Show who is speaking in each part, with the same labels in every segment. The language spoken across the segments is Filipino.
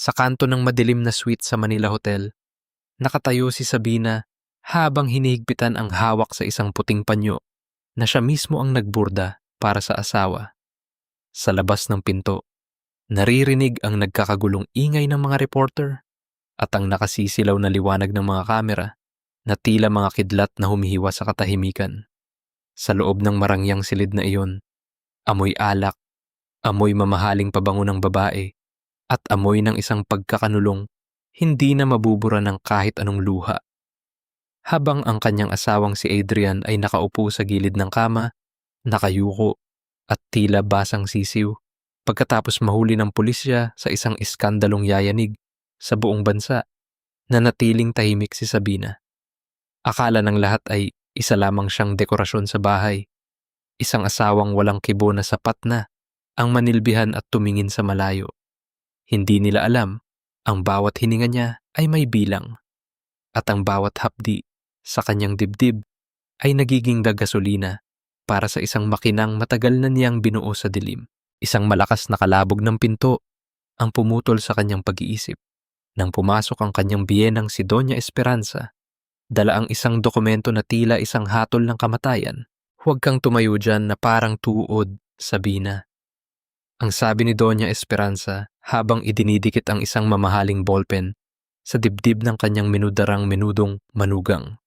Speaker 1: Sa kanto ng madilim na suite sa Manila Hotel, nakatayo si Sabina habang hinihigpitan ang hawak sa isang puting panyo na siya mismo ang nagburda para sa asawa. Sa labas ng pinto, naririnig ang nagkakagulong ingay ng mga reporter at ang nakasisilaw na liwanag ng mga kamera na tila mga kidlat na humihiwa sa katahimikan. Sa loob ng marangyang silid na iyon, amoy alak, amoy mamahaling pabango ng babae, at amoy ng isang pagkakanulong hindi na mabubura ng kahit anong luha. Habang ang kanyang asawang si Adrian ay nakaupo sa gilid ng kama, nakayuko at tila basang sisiw, pagkatapos mahuli ng pulisya sa isang iskandalong yayanig sa buong bansa, nanatiling tahimik si Sabina. Akala ng lahat ay isa lamang siyang dekorasyon sa bahay, isang asawang walang kibo na sapat na ang manilbihan at tumingin sa malayo. Hindi nila alam, ang bawat hininga niya ay may bilang, at ang bawat hapdi sa kanyang dibdib ay nagiging gasolina para sa isang makinang matagal na niyang binuo sa dilim. Isang malakas na kalabog ng pinto ang pumutol sa kanyang pag-iisip. Nang pumasok ang kanyang biyenang si Doña Esperanza, dala ang isang dokumento na tila isang hatol ng kamatayan. "Huwag kang tumayo dyan na parang tuod, Sabina," ang sabi ni Doña Esperanza habang idinidikit ang isang mamahaling ballpen sa dibdib ng kanyang menudarang menudong manugang.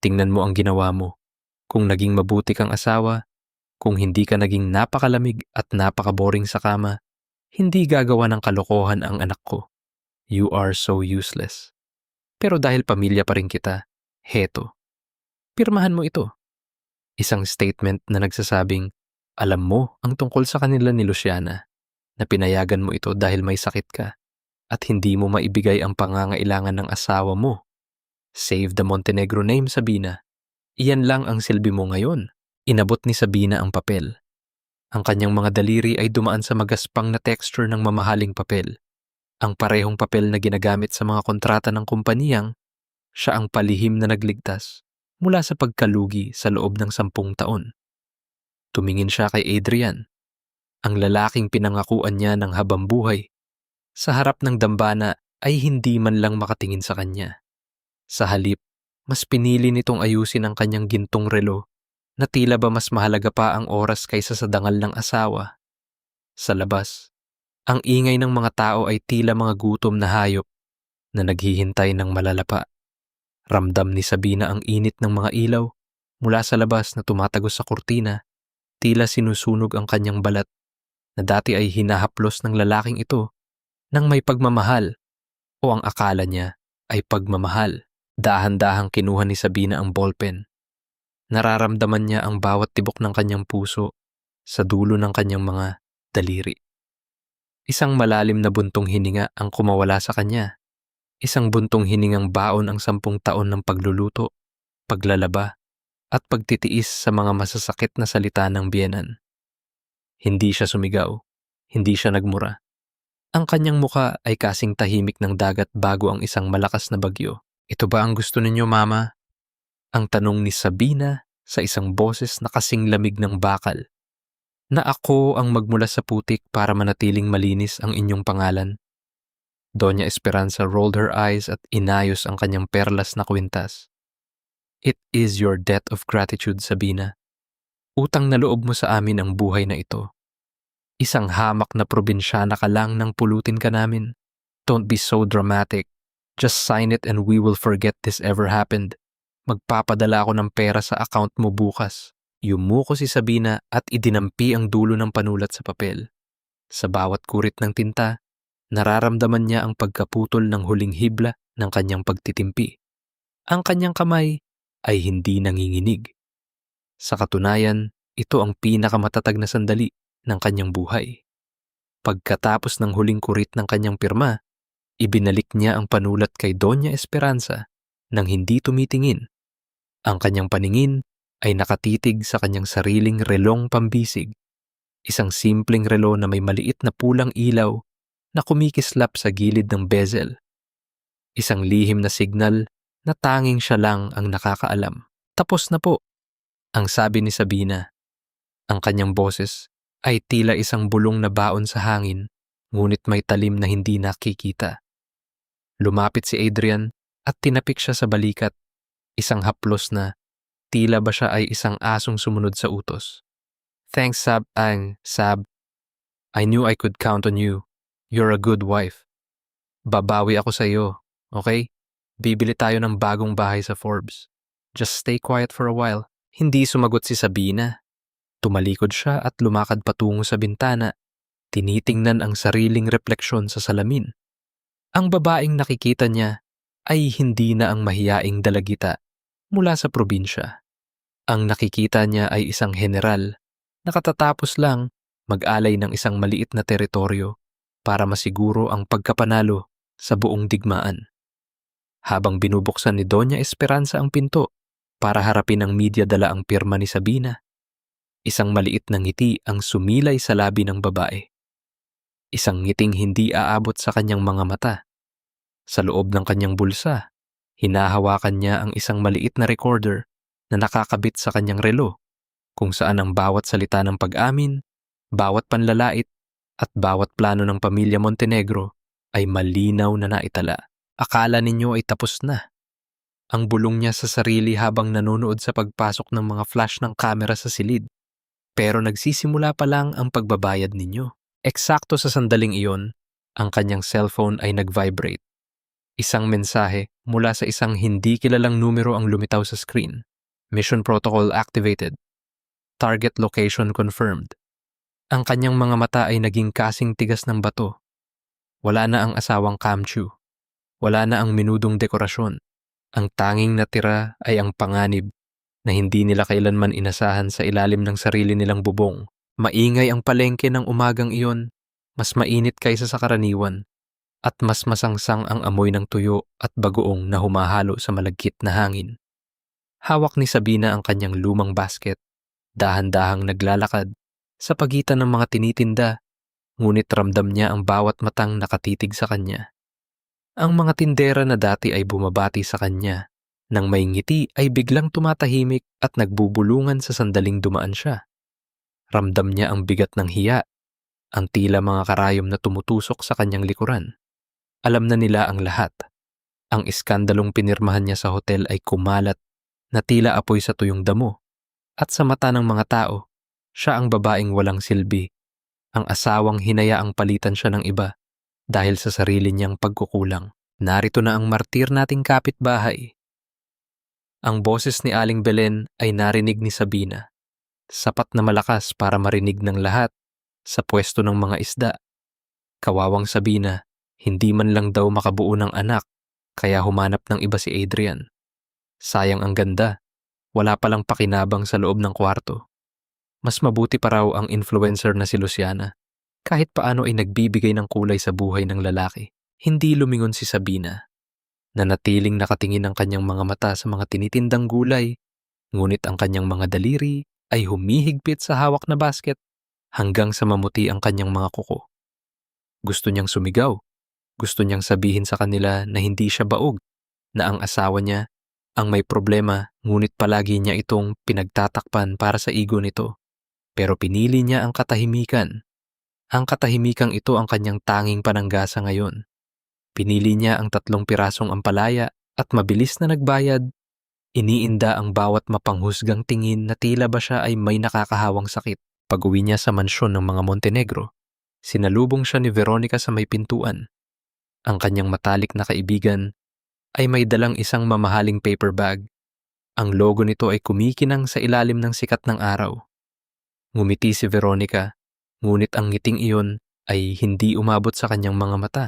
Speaker 1: "Tingnan mo ang ginawa mo. Kung naging mabuti kang asawa, kung hindi ka naging napakalamig at napakaboring sa kama, hindi gagawa ng kalokohan ang anak ko. You are so useless. Pero dahil pamilya pa rin kita, heto. Pirmahan mo ito." Isang statement na nagsasabing, alam mo ang tungkol sa kanila ni Luciana, na pinayagan mo ito dahil may sakit ka at hindi mo maibigay ang pangangailangan ng asawa mo. Save the Montenegro name, Sabina. Iyan lang ang silbi mo ngayon. Inabot ni Sabina ang papel. Ang kanyang mga daliri ay dumaan sa magaspang na texture ng mamahaling papel. Ang parehong papel na ginagamit sa mga kontrata ng kumpaniyang siya ang palihim na nagligtas mula sa pagkalugi sa loob ng 10 taon. Tumingin siya kay Adrian, ang lalaking pinangakuan niya ng habambuhay. Sa harap ng dambana ay hindi man lang makatingin sa kanya. Sa halip, mas pinili nitong ayusin ang kanyang gintong relo na tila ba mas mahalaga pa ang oras kaysa sa dangal ng asawa. Sa labas, ang ingay ng mga tao ay tila mga gutom na hayop na naghihintay ng malalapa. Ramdam ni Sabina ang init ng mga ilaw mula sa labas na tumatagos sa kurtina, tila sinusunog ang kanyang balat na dati ay hinahaplos ng lalaking ito ng may pagmamahal o ang akala niya ay pagmamahal. Dahan-dahang kinuha ni Sabina ang ballpen. Nararamdaman niya ang bawat tibok ng kanyang puso sa dulo ng kanyang mga daliri. Isang malalim na buntong hininga ang kumawala sa kanya. Isang buntong hiningang baon ang 10 taon ng pagluluto, paglalaba, at pagtitiis sa mga masasakit na salita ng biyenan. Hindi siya sumigaw, hindi siya nagmura. Ang kanyang muka ay kasing tahimik ng dagat bago ang isang malakas na bagyo. "Ito ba ang gusto ninyo, Mama?" Ang tanong ni Sabina sa isang boses na kasing lamig ng bakal. "Na ako ang magmula sa putik para manatiling malinis ang inyong pangalan." Doña Esperanza rolled her eyes at inayos ang kanyang perlas na kwintas. "It is your debt of gratitude, Sabina. Utang na loob mo sa amin ang buhay na ito. Isang hamak na probinsyana ka lang nang pulutin ka namin. Don't be so dramatic. Just sign it and we will forget this ever happened. Magpapadala ako ng pera sa account mo bukas." Yumuko si Sabina at idinampi ang dulo ng panulat sa papel. Sa bawat kurit ng tinta, nararamdaman niya ang pagkaputol ng huling hibla ng kanyang pagtitimpi. Ang kanyang kamay ay hindi nanginginig. Sa katunayan, ito ang pinakamatatag na sandali ng kanyang buhay. Pagkatapos ng huling kurit ng kanyang pirma, ibinalik niya ang panulat kay Doña Esperanza nang hindi tumitingin. Ang kanyang paningin ay nakatitig sa kanyang sariling relong pambisig, isang simpleng relo na may maliit na pulang ilaw na kumikislap sa gilid ng bezel. Isang lihim na signal na tanging siya lang ang nakakaalam. "Tapos na po," ang sabi ni Sabina. Ang kanyang boses ay tila isang bulong na baon sa hangin ngunit may talim na hindi nakikita. Lumapit si Adrian at tinapik siya sa balikat, isang haplos na tila ba siya ay isang asong sumunod sa utos. Thanks, Sab. I knew I could count on you. You're a good wife. Babawi ako sa iyo, okay? Bibili tayo ng bagong bahay sa Forbes. Just stay quiet for a while. Hindi sumagot si Sabina. Tumalikod siya at lumakad patungo sa bintana, tinitingnan ang sariling refleksyon sa salamin. Ang babaeng nakikita niya ay hindi na ang mahiyaing dalagita mula sa probinsya. Ang nakikita niya ay isang general na katatapos lang mag-alay ng isang maliit na teritoryo para masiguro ang pagkapanalo sa buong digmaan. Habang binubuksan ni Doña Esperanza ang pinto para harapin ng media dala ang pirma ni Sabina, isang maliit na ngiti ang sumilay sa labi ng babae. Isang ngiting hindi aabot sa kanyang mga mata. Sa loob ng kanyang bulsa, hinahawakan niya ang isang maliit na recorder na nakakabit sa kanyang relo, kung saan ang bawat salita ng pag-amin, bawat panlalait, at bawat plano ng pamilya Montenegro ay malinaw na naitala. Akala ninyo ay tapos na. Ang bulong niya sa sarili habang nanonood sa pagpasok ng mga flash ng kamera sa silid. Pero nagsisimula pa lang ang pagbabayad ninyo. Eksakto sa sandaling iyon, ang kanyang cellphone ay nag-vibrate. Isang mensahe mula sa isang hindi kilalang numero ang lumitaw sa screen. Mission protocol activated. Target location confirmed. Ang kanyang mga mata ay naging kasing tigas ng bato. Wala na ang asawang Kamchu. Wala na ang minudong dekorasyon. Ang tanging natira ay ang panganib na hindi nila kailanman inasahan sa ilalim ng sarili nilang bubong. Maingay ang palengke ng umagang iyon, mas mainit kaysa sa karaniwan, at mas masangsang ang amoy ng tuyo at bagoong na humahalo sa malagkit na hangin. Hawak ni Sabina ang kanyang lumang basket, dahan-dahang naglalakad sa pagitan ng mga tinitinda, ngunit ramdam niya ang bawat matang nakatitig sa kanya. Ang mga tindera na dati ay bumabati sa kanya, nang may ngiti ay biglang tumatahimik at nagbubulungan sa sandaling dumaan siya. Ramdam niya ang bigat ng hiya, ang tila mga karayom na tumutusok sa kanyang likuran. Alam na nila ang lahat. Ang iskandalong pinirmahan niya sa hotel ay kumalat na tila apoy sa tuyong damo. At sa mata ng mga tao, siya ang babaeng walang silbi, ang asawang hinayaang palitan siya ng iba dahil sa sarili niyang pagkukulang. Narito na ang martir nating kapitbahay. Ang boses ni Aling Belen ay narinig ni Sabina. Sapat na malakas para marinig ng lahat sa pwesto ng mga isda. Kawawang Sabina, hindi man lang daw makabuo ng anak, kaya humanap ng iba si Adrian. Sayang ang ganda, wala palang pakinabang sa loob ng kwarto. Mas mabuti pa raw ang influencer na si Luciana. Kahit paano ay nagbibigay ng kulay sa buhay ng lalaki. Hindi lumingon si Sabina. Nanatiling nakatingin ang kanyang mga mata sa mga tinitindang gulay, ngunit ang kanyang mga daliri ay humihigpit sa hawak na basket hanggang sa mamuti ang kanyang mga kuko. Gusto niyang sumigaw. Gusto niyang sabihin sa kanila na hindi siya baog, na ang asawa niya ang may problema, ngunit palagi niya itong pinagtatakpan para sa ego nito. Pero pinili niya ang katahimikan. Ang katahimikang ito ang kanyang tanging pananggasa ngayon. Pinili niya ang 3 pirasong ampalaya at mabilis na nagbayad. Iniinda ang bawat mapanghusgang tingin na tila ba siya ay may nakakahawang sakit. Pag-uwi niya sa mansyon ng mga Montenegro, sinalubong siya ni Veronica sa may pintuan. Ang kanyang matalik na kaibigan ay may dalang isang mamahaling paper bag. Ang logo nito ay kumikinang sa ilalim ng sikat ng araw. Ngumiti si Veronica, ngunit ang ngiting iyon ay hindi umabot sa kanyang mga mata.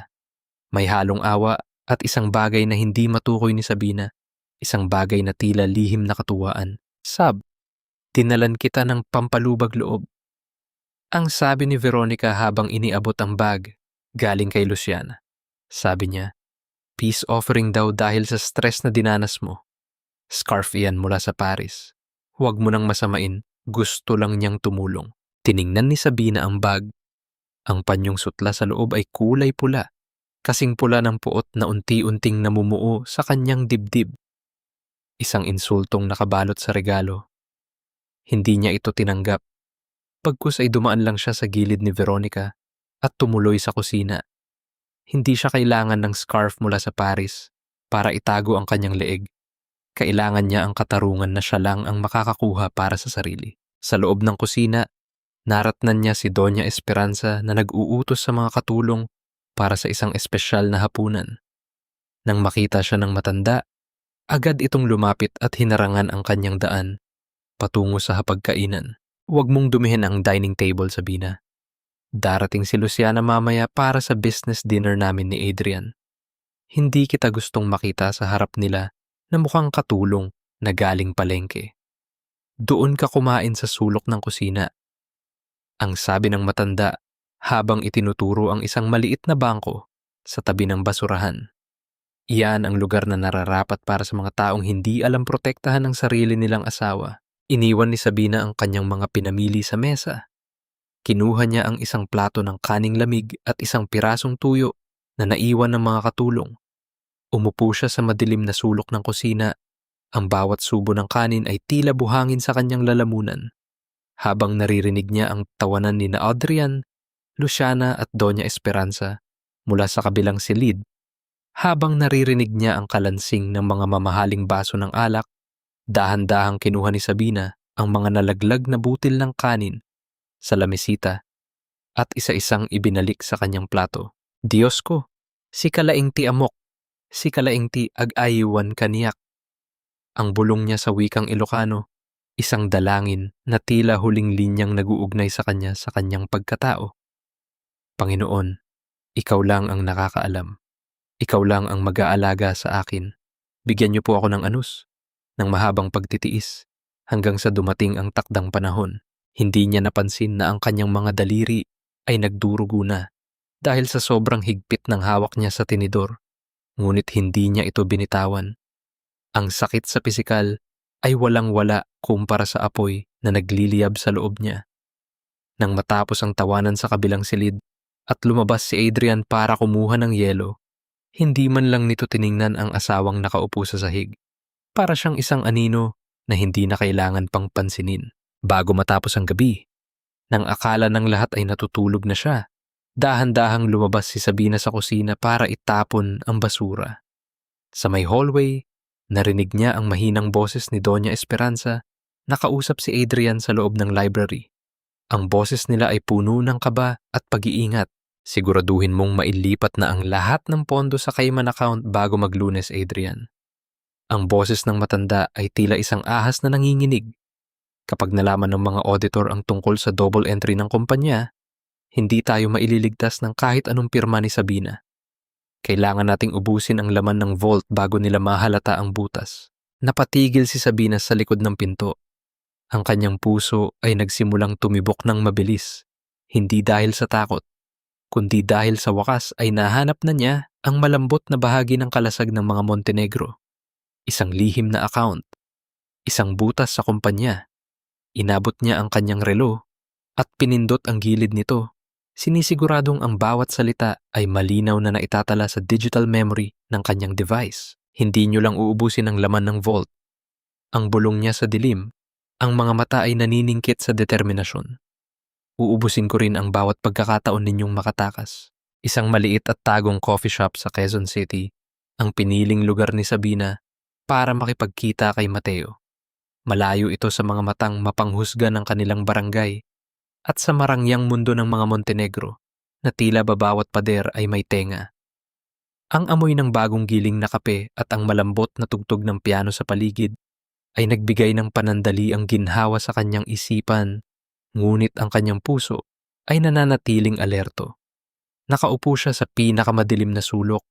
Speaker 1: May halong awa at isang bagay na hindi matukoy ni Sabina, isang bagay na tila lihim na katuwaan. Sab, tinalan kita ng pampalubag loob. Ang sabi ni Veronica habang iniabot ang bag, galing kay Luciana. Sabi niya, peace offering daw dahil sa stress na dinanas mo. Scarf iyan mula sa Paris. Huwag mo nang masamain, gusto lang niyang tumulong. Tiningnan ni Sabina ang bag. Ang panyong sutla sa loob ay kulay pula, kasing pula ng puot na unti-unting namumuo sa kanyang dibdib. Isang insultong nakabalot sa regalo. Hindi niya ito tinanggap. Pagkus ay dumaan lang siya sa gilid ni Veronica at tumuloy sa kusina. Hindi siya kailangan ng scarf mula sa Paris para itago ang kanyang leeg. Kailangan niya ang katarungan na siya lang ang makakakuha para sa sarili. Sa loob ng kusina, naratnan niya si Doña Esperanza na nag-uutos sa mga katulong para sa isang espesyal na hapunan. Nang makita siya ng matanda, agad itong lumapit at hinarangan ang kanyang daan patungo sa hapagkainan. Huwag mong dumihin ang dining table, Sabina. Darating si Luciana mamaya para sa business dinner namin ni Adrian. Hindi kita gustong makita sa harap nila na mukhang katulong na galing palengke. Doon ka kumain sa sulok ng kusina. Ang sabi ng matanda habang itinuturo ang isang maliit na bangko sa tabi ng basurahan. Iyan ang lugar na nararapat para sa mga taong hindi alam protektahan ng sarili nilang asawa. Iniwan ni Sabina ang kanyang mga pinamili sa mesa. Kinuha niya ang isang plato ng kaning lamig at isang pirasong tuyo na naiwan ng mga katulong. Umupo siya sa madilim na sulok ng kusina. Ang bawat subo ng kanin ay tila buhangin sa kanyang lalamunan. Habang naririnig niya ang tawanan ni na Adrian, Luciana at Doña Esperanza mula sa kabilang silid. Habang naririnig niya ang kalansing ng mga mamahaling baso ng alak, dahan-dahang kinuha ni Sabina ang mga nalaglag na butil ng kanin sa lamesita at isa-isang ibinalik sa kanyang plato. Diyos ko, si kalaing ti amok, si kalaing ti ag-ayiwan kaniyak. Ang bulong niya sa wikang Ilocano, isang dalangin na tila huling linyang nag-uugnay sa kanyang pagkatao. Panginoon, ikaw lang ang nakakaalam. Ikaw lang ang mag-aalaga sa akin. Bigyan niyo po ako ng anus, ng mahabang pagtitiis, hanggang sa dumating ang takdang panahon. Hindi niya napansin na ang kanyang mga daliri ay nagdurugo na dahil sa sobrang higpit ng hawak niya sa tinidor. Ngunit hindi niya ito binitawan. Ang sakit sa pisikal ay walang-wala kumpara sa apoy na nagliliyab sa loob niya. Nang matapos ang tawanan sa kabilang silid at lumabas si Adrian para kumuha ng yelo, hindi man lang nito tiningnan ang asawang nakaupo sa sahig. Para siyang isang anino na hindi na kailangan pang pansinin. Bago matapos ang gabi, nang akala ng lahat ay natutulog na siya, dahan-dahang lumabas si Sabina sa kusina para itapon ang basura. Sa may hallway, narinig niya ang mahinang boses ni Doña Esperanza na kausap si Adrian sa loob ng library. Ang boses nila ay puno ng kaba at pag-iingat. Siguraduhin mong mailipat na ang lahat ng pondo sa Cayman account bago mag-Lunes, Adrian. Ang boses ng matanda ay tila isang ahas na nanginginig. Kapag nalaman ng mga auditor ang tungkol sa double entry ng kumpanya, hindi tayo maililigtas ng kahit anong pirma ni Sabina. Kailangan nating ubusin ang laman ng vault bago nila mahalata ang butas. Napatigil si Sabina sa likod ng pinto. Ang kanyang puso ay nagsimulang tumibok ng mabilis, hindi dahil sa takot, kundi dahil sa wakas ay nahanap na niya ang malambot na bahagi ng kalasag ng mga Montenegro. Isang lihim na account, isang butas sa kumpanya. Inabot niya ang kanyang relo at pinindot ang gilid nito. Sinisiguradong ang bawat salita ay malinaw na naitatala sa digital memory ng kanyang device. Hindi niyo lang uubusin ang laman ng vault. Ang bulong niya sa dilim, ang mga mata ay naniningkit sa determinasyon. Uubusin ko rin ang bawat pagkakataon ninyong makatakas. Isang maliit at tagong coffee shop sa Quezon City, ang piniling lugar ni Sabina para makipagkita kay Mateo. Malayo ito sa mga matang mapanghusga ng kanilang barangay at sa marangyang mundo ng mga Montenegro na tila babawat pader ay may tenga. Ang amoy ng bagong giling na kape at ang malambot na tugtog ng piano sa paligid ay nagbigay ng panandali ang ginhawa sa kanyang isipan, ngunit ang kanyang puso ay nananatiling alerto. Nakaupo siya sa pinakamadilim na sulok.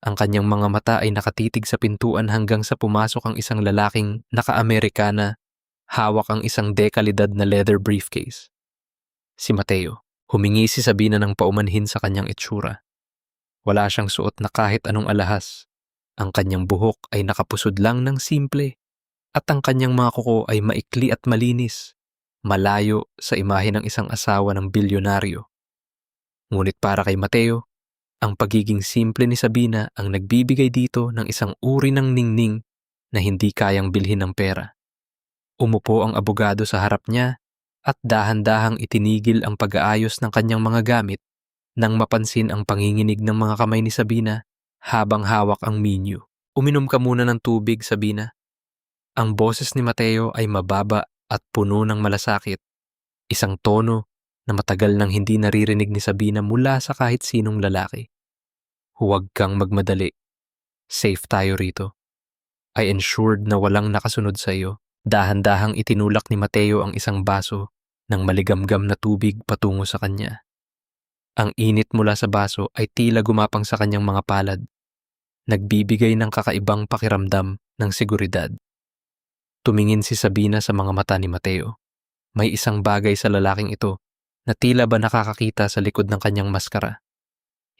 Speaker 1: Ang kanyang mga mata ay nakatitig sa pintuan hanggang sa pumasok ang isang lalaking naka-Amerikana, hawak ang isang dekalidad na leather briefcase. Si Mateo. Humingi si Sabina ng paumanhin sa kanyang itsura. Wala siyang suot na kahit anong alahas. Ang kanyang buhok ay nakapusod lang ng simple at ang kanyang mga kuko ay maikli at malinis, malayo sa imahe ng isang asawa ng bilyonaryo. Ngunit para kay Mateo, ang pagiging simple ni Sabina ang nagbibigay dito ng isang uri ng ningning na hindi kayang bilhin ng pera. Umupo ang abogado sa harap niya at dahan-dahang itinigil ang pag-aayos ng kanyang mga gamit Nang mapansin ang panginginig ng mga kamay ni Sabina habang hawak ang menu. Uminom ka muna ng tubig, Sabina. Ang boses ni Mateo ay mababa at puno ng malasakit. Isang tono na matagal nang hindi naririnig ni Sabina mula sa kahit sinong lalaki. Huwag kang magmadali. Safe tayo rito. I ensured na walang nakasunod sa iyo. Dahan-dahang itinulak ni Mateo ang isang baso ng maligamgam na tubig patungo sa kanya. Ang init mula sa baso ay tila gumapang sa kanyang mga palad. Nagbibigay ng kakaibang pakiramdam ng seguridad. Tumingin si Sabina sa mga mata ni Mateo. May isang bagay sa lalaking ito na tila ba nakakakita sa likod ng kanyang maskara.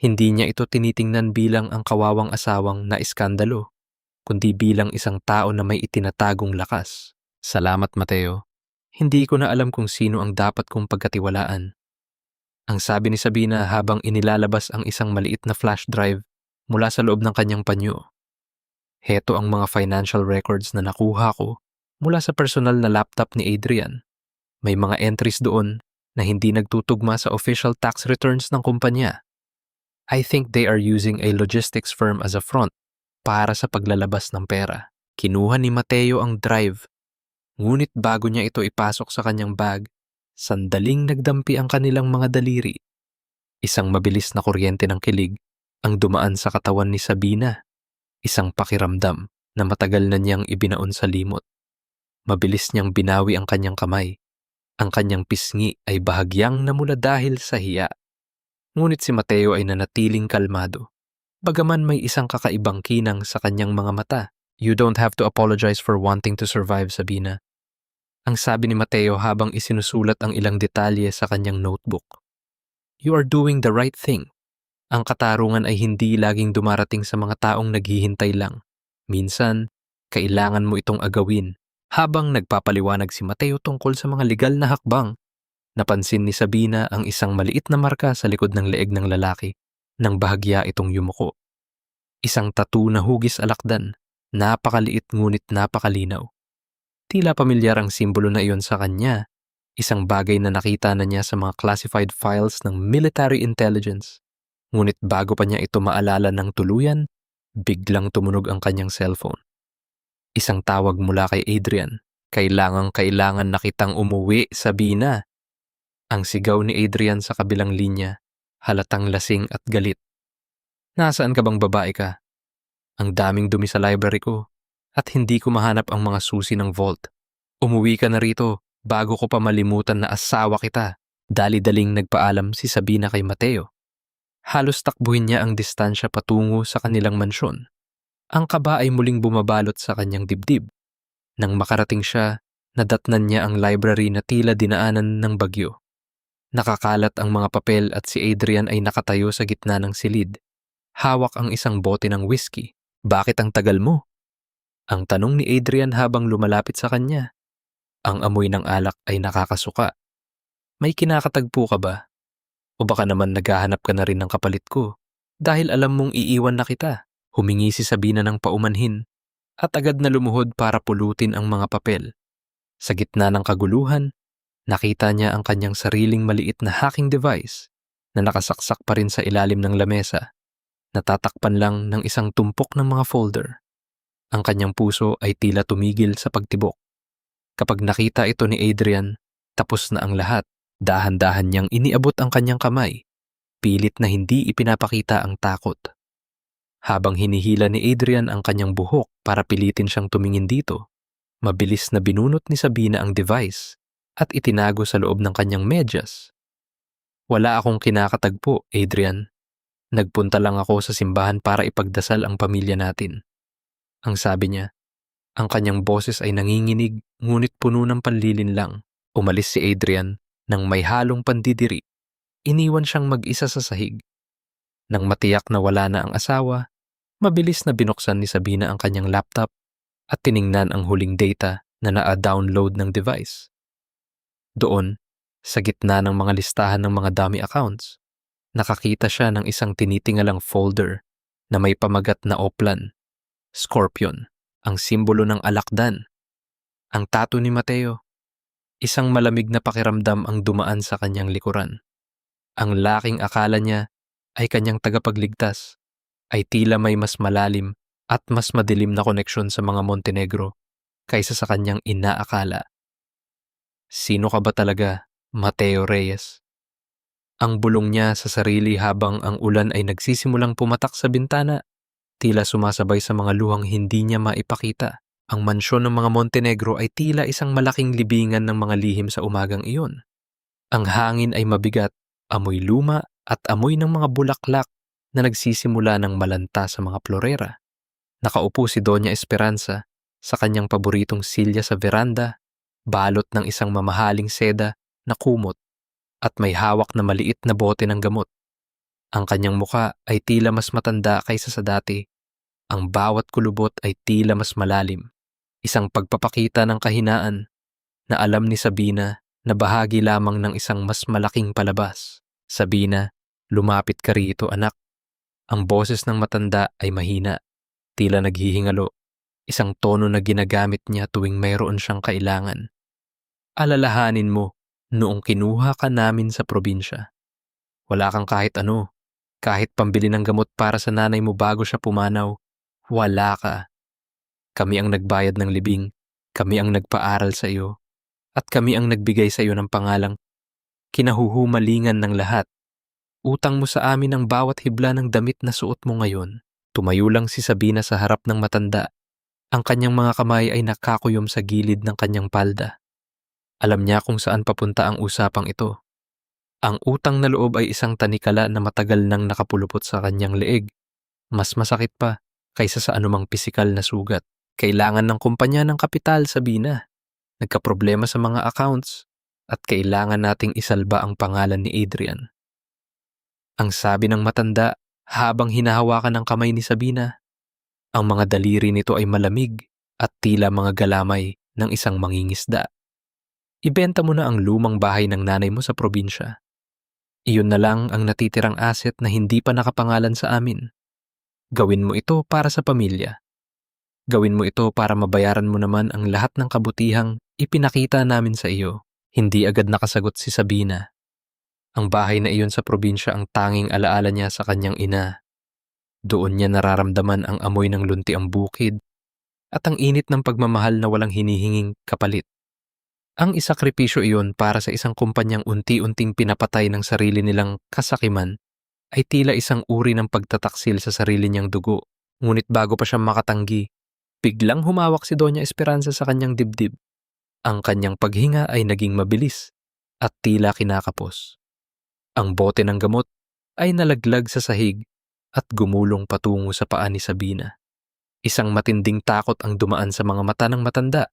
Speaker 1: Hindi niya ito tinitingnan bilang ang kawawang asawang na iskandalo, kundi bilang isang tao na may itinatagong lakas. Salamat, Mateo. Hindi ko na alam kung sino ang dapat kong pagkatiwalaan. Ang sabi ni Sabina habang inilalabas ang isang maliit na flash drive mula sa loob ng kanyang panyo. Heto ang mga financial records na nakuha ko mula sa personal na laptop ni Adrian. May mga entries doon na hindi nagtutugma sa official tax returns ng kumpanya. I think they are using a logistics firm as a front para sa paglalabas ng pera. Kinuha ni Mateo ang drive, ngunit bago niya ito ipasok sa kanyang bag, sandaling nagdampi ang kanilang mga daliri. Isang mabilis na kuryente ng kilig ang dumaan sa katawan ni Sabina. Isang pakiramdam na matagal na niyang ibinaon sa limot. Mabilis niyang binawi ang kanyang kamay. Ang kanyang pisngi ay bahagyang namula dahil sa hiya. Ngunit si Mateo ay nanatiling kalmado. Bagaman may isang kakaibang kinang sa kanyang mga mata. You don't have to apologize for wanting to survive, Sabina. Ang sabi ni Mateo habang isinusulat ang ilang detalye sa kanyang notebook. You are doing the right thing. Ang katarungan ay hindi laging dumarating sa mga taong naghihintay lang. Minsan, kailangan mo itong agawin. Habang nagpapaliwanag si Mateo tungkol sa mga legal na hakbang, napansin ni Sabina ang isang maliit na marka sa likod ng leeg ng lalaki nang bahagya itong yumuko. Isang tattoo na hugis alakdan, napakaliit ngunit napakalinaw. Tila pamilyar ang simbolo na iyon sa kanya, isang bagay na nakita na niya sa mga classified files ng military intelligence. Ngunit bago pa niya ito maalala ng tuluyan, biglang tumunog ang kanyang cellphone. Isang tawag mula kay Adrian. Kailangan na kitang umuwi, Sabina. Ang sigaw ni Adrian sa kabilang linya, halatang lasing at galit. Nasaan ka bang babae ka? Ang daming dumi sa library ko at hindi ko mahanap ang mga susi ng vault. Umuwi ka na rito bago ko pa malimutan na asawa kita. Dali-daling nagpaalam si Sabina kay Mateo. Halos takbuhin niya ang distansya patungo sa kanilang mansyon. Ang kaba ay muling bumabalot sa kanyang dibdib. Nang makarating siya, nadatnan niya ang library na tila dinaanan ng bagyo. Nakakalat ang mga papel at si Adrian ay nakatayo sa gitna ng silid. Hawak ang isang bote ng whiskey. Bakit ang tagal mo? Ang tanong ni Adrian habang lumalapit sa kanya. Ang amoy ng alak ay nakakasuka. May kinakatagpo ka ba? O baka naman naghahanap ka na rin ng kapalit ko dahil alam mong iiwan na kita? Humingi si Sabina ng paumanhin at agad na lumuhod para pulutin ang mga papel. Sa gitna ng kaguluhan, nakita niya ang kanyang sariling maliit na hacking device na nakasaksak pa rin sa ilalim ng lamesa, natatakpan lang ng isang tumpok ng mga folder. Ang kanyang puso ay tila tumigil sa pagtibok. Kapag nakita ito ni Adrian, tapos na ang lahat. Dahan-dahan niyang iniabot ang kanyang kamay, pilit na hindi ipinapakita ang takot. Habang hinihila ni Adrian ang kanyang buhok para pilitin siyang tumingin dito, mabilis na binunot ni Sabina ang device at itinago sa loob ng kanyang medyas. Wala akong kinakatagpo, Adrian. Nagpunta lang ako sa simbahan para ipagdasal ang pamilya natin. Ang sabi niya, ang kanyang boses ay nanginginig ngunit puno ng panlilin lang. Umalis si Adrian nang may halong pandidiri. Iniwan siyang mag-isa sa sahig. Nang matiyak na wala na ang asawa, mabilis na binuksan ni Sabina ang kanyang laptop at tiningnan ang huling data na na-download ng device. Doon, sa gitna ng mga listahan ng mga dummy accounts, nakakita siya ng isang tinitingalang folder na may pamagat na oplan, scorpion, ang simbolo ng alakdan. Ang tattoo ni Mateo. Isang malamig na pakiramdam ang dumaan sa kanyang likuran. Ang laking akala niya ay kanyang tagapagligtas ay tila may mas malalim at mas madilim na koneksyon sa mga Montenegro kaysa sa kanyang inaakala. Sino ka ba talaga, Mateo Reyes? Ang bulong niya sa sarili habang ang ulan ay nagsisimulang pumatak sa bintana, tila sumasabay sa mga luhang hindi niya maipakita. Ang mansyon ng mga Montenegro ay tila isang malaking libingan ng mga lihim sa umagang iyon. Ang hangin ay mabigat, amoy luma at amoy ng mga bulaklak na nagsisimula ng malanta sa mga florera. Nakaupo si Doña Esperanza sa kanyang paboritong silya sa veranda, balot ng isang mamahaling seda na kumot at may hawak na maliit na bote ng gamot. Ang kanyang muka ay tila mas matanda kaysa sa dati. Ang bawat kulubot ay tila mas malalim. Isang pagpapakita ng kahinaan na alam ni Sabina na bahagi lamang ng isang mas malaking palabas. Sabina, lumapit ka rito, anak. Ang boses ng matanda ay mahina, tila naghihingalo, isang tono na ginagamit niya tuwing mayroon siyang kailangan. Alalahanin mo, noong kinuha ka namin sa probinsya, wala kang kahit ano, kahit pambili ng gamot para sa nanay mo bago siya pumanaw, wala ka. Kami ang nagbayad ng libing, kami ang nagpaaral sa iyo, at kami ang nagbigay sa iyo ng pangalang kinahuhumalingan ng lahat. Utang mo sa amin ang bawat hibla ng damit na suot mo ngayon. Tumayo lang si Sabina sa harap ng matanda. Ang kanyang mga kamay ay nakakuyom sa gilid ng kanyang palda. Alam niya kung saan papunta ang usapang ito. Ang utang na loob ay isang tanikala na matagal nang nakapulupot sa kanyang leeg. Mas masakit pa kaysa sa anumang pisikal na sugat. Kailangan ng kumpanya ng kapital, Sabina. Nagkaproblema sa mga accounts at kailangan nating isalba ang pangalan ni Adrian. Ang sabi ng matanda habang hinahawakan ng kamay ni Sabina. Ang mga daliri nito ay malamig at tila mga galamay ng isang mangingisda. Ibenta mo na ang lumang bahay ng nanay mo sa probinsya. Iyon na lang ang natitirang asset na hindi pa nakapangalan sa amin. Gawin mo ito para sa pamilya. Gawin mo ito para mabayaran mo naman ang lahat ng kabutihang ipinakita namin sa iyo. Hindi agad nakasagot si Sabina. Ang bahay na iyon sa probinsya ang tanging alaala niya sa kanyang ina. Doon niya nararamdaman ang amoy ng luntiang bukid at ang init ng pagmamahal na walang hinihinging kapalit. Ang isakripisyo iyon para sa isang kumpanyang unti-unting pinapatay ng sarili nilang kasakiman ay tila isang uri ng pagtataksil sa sarili niyang dugo. Ngunit bago pa siya makatanggi, biglang humawak si Doña Esperanza sa kanyang dibdib. Ang kanyang paghinga ay naging mabilis at tila kinakapos. Ang bote ng gamot ay nalaglag sa sahig at gumulong patungo sa paa ni Sabina. Isang matinding takot ang dumaan sa mga mata ng matanda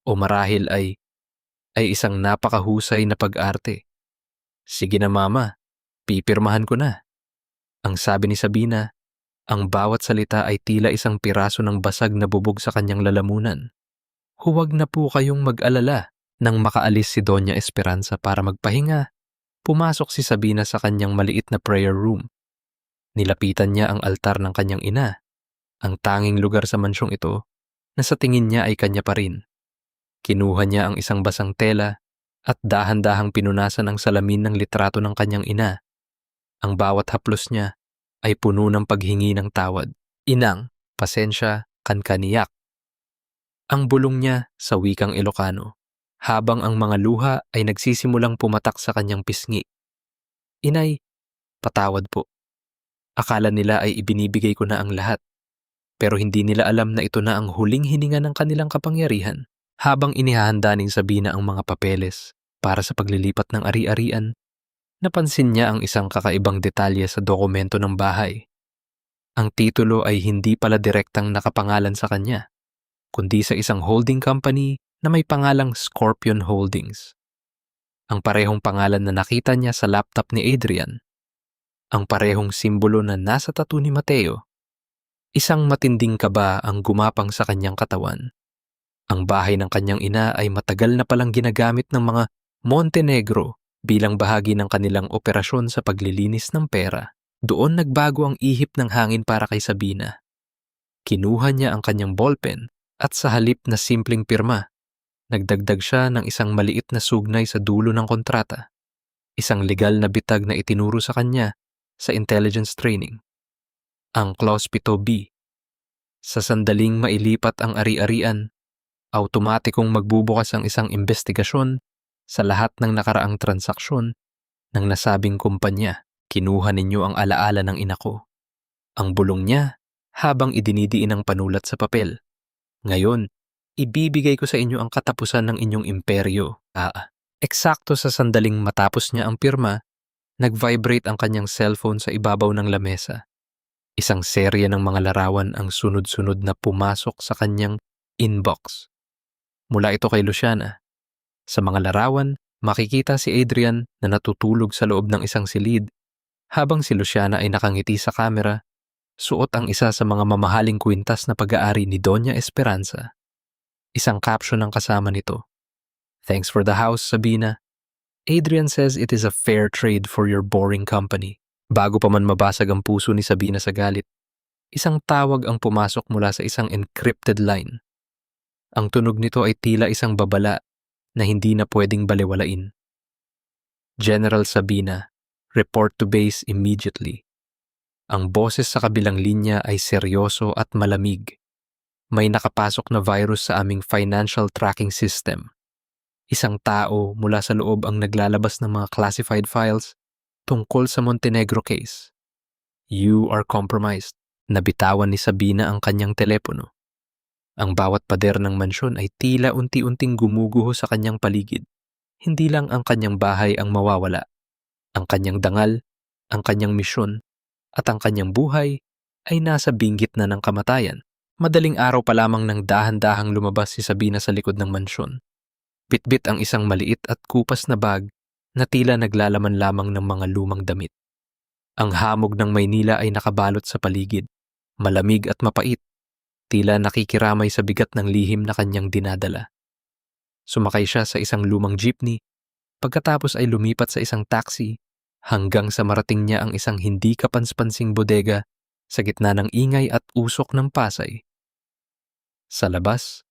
Speaker 1: o marahil ay isang napakahusay na pag-arte. Sige na mama, pipirmahan ko na. Ang sabi ni Sabina, ang bawat salita ay tila isang piraso ng basag na bubog sa kanyang lalamunan. Huwag na po kayong mag-alala. Nang makaalis si Doña Esperanza para magpahinga, pumasok si Sabina sa kanyang maliit na prayer room. Nilapitan niya ang altar ng kanyang ina, ang tanging lugar sa mansyong ito na sa tingin niya ay kanya pa rin. Kinuha niya ang isang basang tela at dahan-dahang pinunasan ang salamin ng litrato ng kanyang ina. Ang bawat haplos niya ay puno ng paghingi ng tawad. Inang, pasensya, kankaniyak. Ang bulong niya sa wikang Ilocano, habang ang mga luha ay nagsisimulang pumatak sa kanyang pisngi. Inay, patawad po. Akala nila ay ibinibigay ko na ang lahat, pero hindi nila alam na ito na ang huling hininga ng kanilang kapangyarihan. Habang inihahanda ni Sabina ang mga papeles para sa paglilipat ng ari-arian, napansin niya ang isang kakaibang detalye sa dokumento ng bahay. Ang titulo ay hindi pala direktang nakapangalan sa kanya, kundi sa isang holding company na may pangalang Scorpion Holdings. Ang parehong pangalan na nakita niya sa laptop ni Adrian. Ang parehong simbolo na nasa tattoo ni Mateo. Isang matinding kaba ang gumapang sa kanyang katawan. Ang bahay ng kanyang ina ay matagal na palang ginagamit ng mga Montenegro bilang bahagi ng kanilang operasyon sa paglilinis ng pera. Doon nagbago ang ihip ng hangin para kay Sabina. Kinuha niya ang kanyang ballpen at sa halip na simpleng pirma, nagdagdag siya ng isang maliit na sugnay sa dulo ng kontrata. isang legal na bitag na itinuro sa kanya sa intelligence training. Ang Clause 7B. Sa sandaling mailipat ang ari-arian, automatikong magbubukas ang isang investigasyon sa lahat ng nakaraang transaksyon ng nasabing kumpanya. Kinuha ninyo ang alaala ng ina ko. Ang bulong niya habang idinidiin ang panulat sa papel. Ngayon, ibibigay ko sa inyo ang katapusan ng inyong imperyo. Eksakto sa sandaling matapos niya ang pirma, nag-vibrate ang kanyang cellphone sa ibabaw ng lamesa. Isang serye ng mga larawan ang sunod-sunod na pumasok sa kanyang inbox. Mula ito kay Luciana. Sa mga larawan, makikita si Adrian na natutulog sa loob ng isang silid habang si Luciana ay nakangiti sa kamera, suot ang isa sa mga mamahaling kwintas na pag-aari ni Doña Esperanza. Isang caption ang kasama nito. Thanks for the house, Sabina. Adrian says it is a fair trade for your boring company. Bago pa man mabasag ang puso ni Sabina sa galit, isang tawag ang pumasok mula sa isang encrypted line. Ang tunog nito ay tila isang babala na hindi na pwedeng balewalain. General Sabina, report to base immediately. Ang boses sa kabilang linya ay seryoso at malamig. May nakapasok na virus sa aming financial tracking system. Isang tao mula sa loob ang naglalabas ng mga classified files tungkol sa Montenegro case. You are compromised. Nabitawan ni Sabina ang kanyang telepono. Ang bawat pader ng mansyon ay tila unti-unting gumuguho sa kanyang paligid. Hindi lang ang kanyang bahay ang mawawala. Ang kanyang dangal, ang kanyang misyon, at ang kanyang buhay ay nasa binggit na ng kamatayan. Madaling araw pa lamang nang dahan-dahang lumabas si Sabina sa likod ng mansyon. Bitbit ang isang maliit at kupas na bag na tila naglalaman lamang ng mga lumang damit. Ang hamog ng Maynila ay nakabalot sa paligid, malamig at mapait, tila nakikiramay sa bigat ng lihim na kanyang dinadala. Sumakay siya sa isang lumang jeepney, pagkatapos ay lumipat sa isang taxi hanggang sa marating niya ang isang hindi kapanspansing bodega sa gitna ng ingay at usok ng Pasay. Sa labas,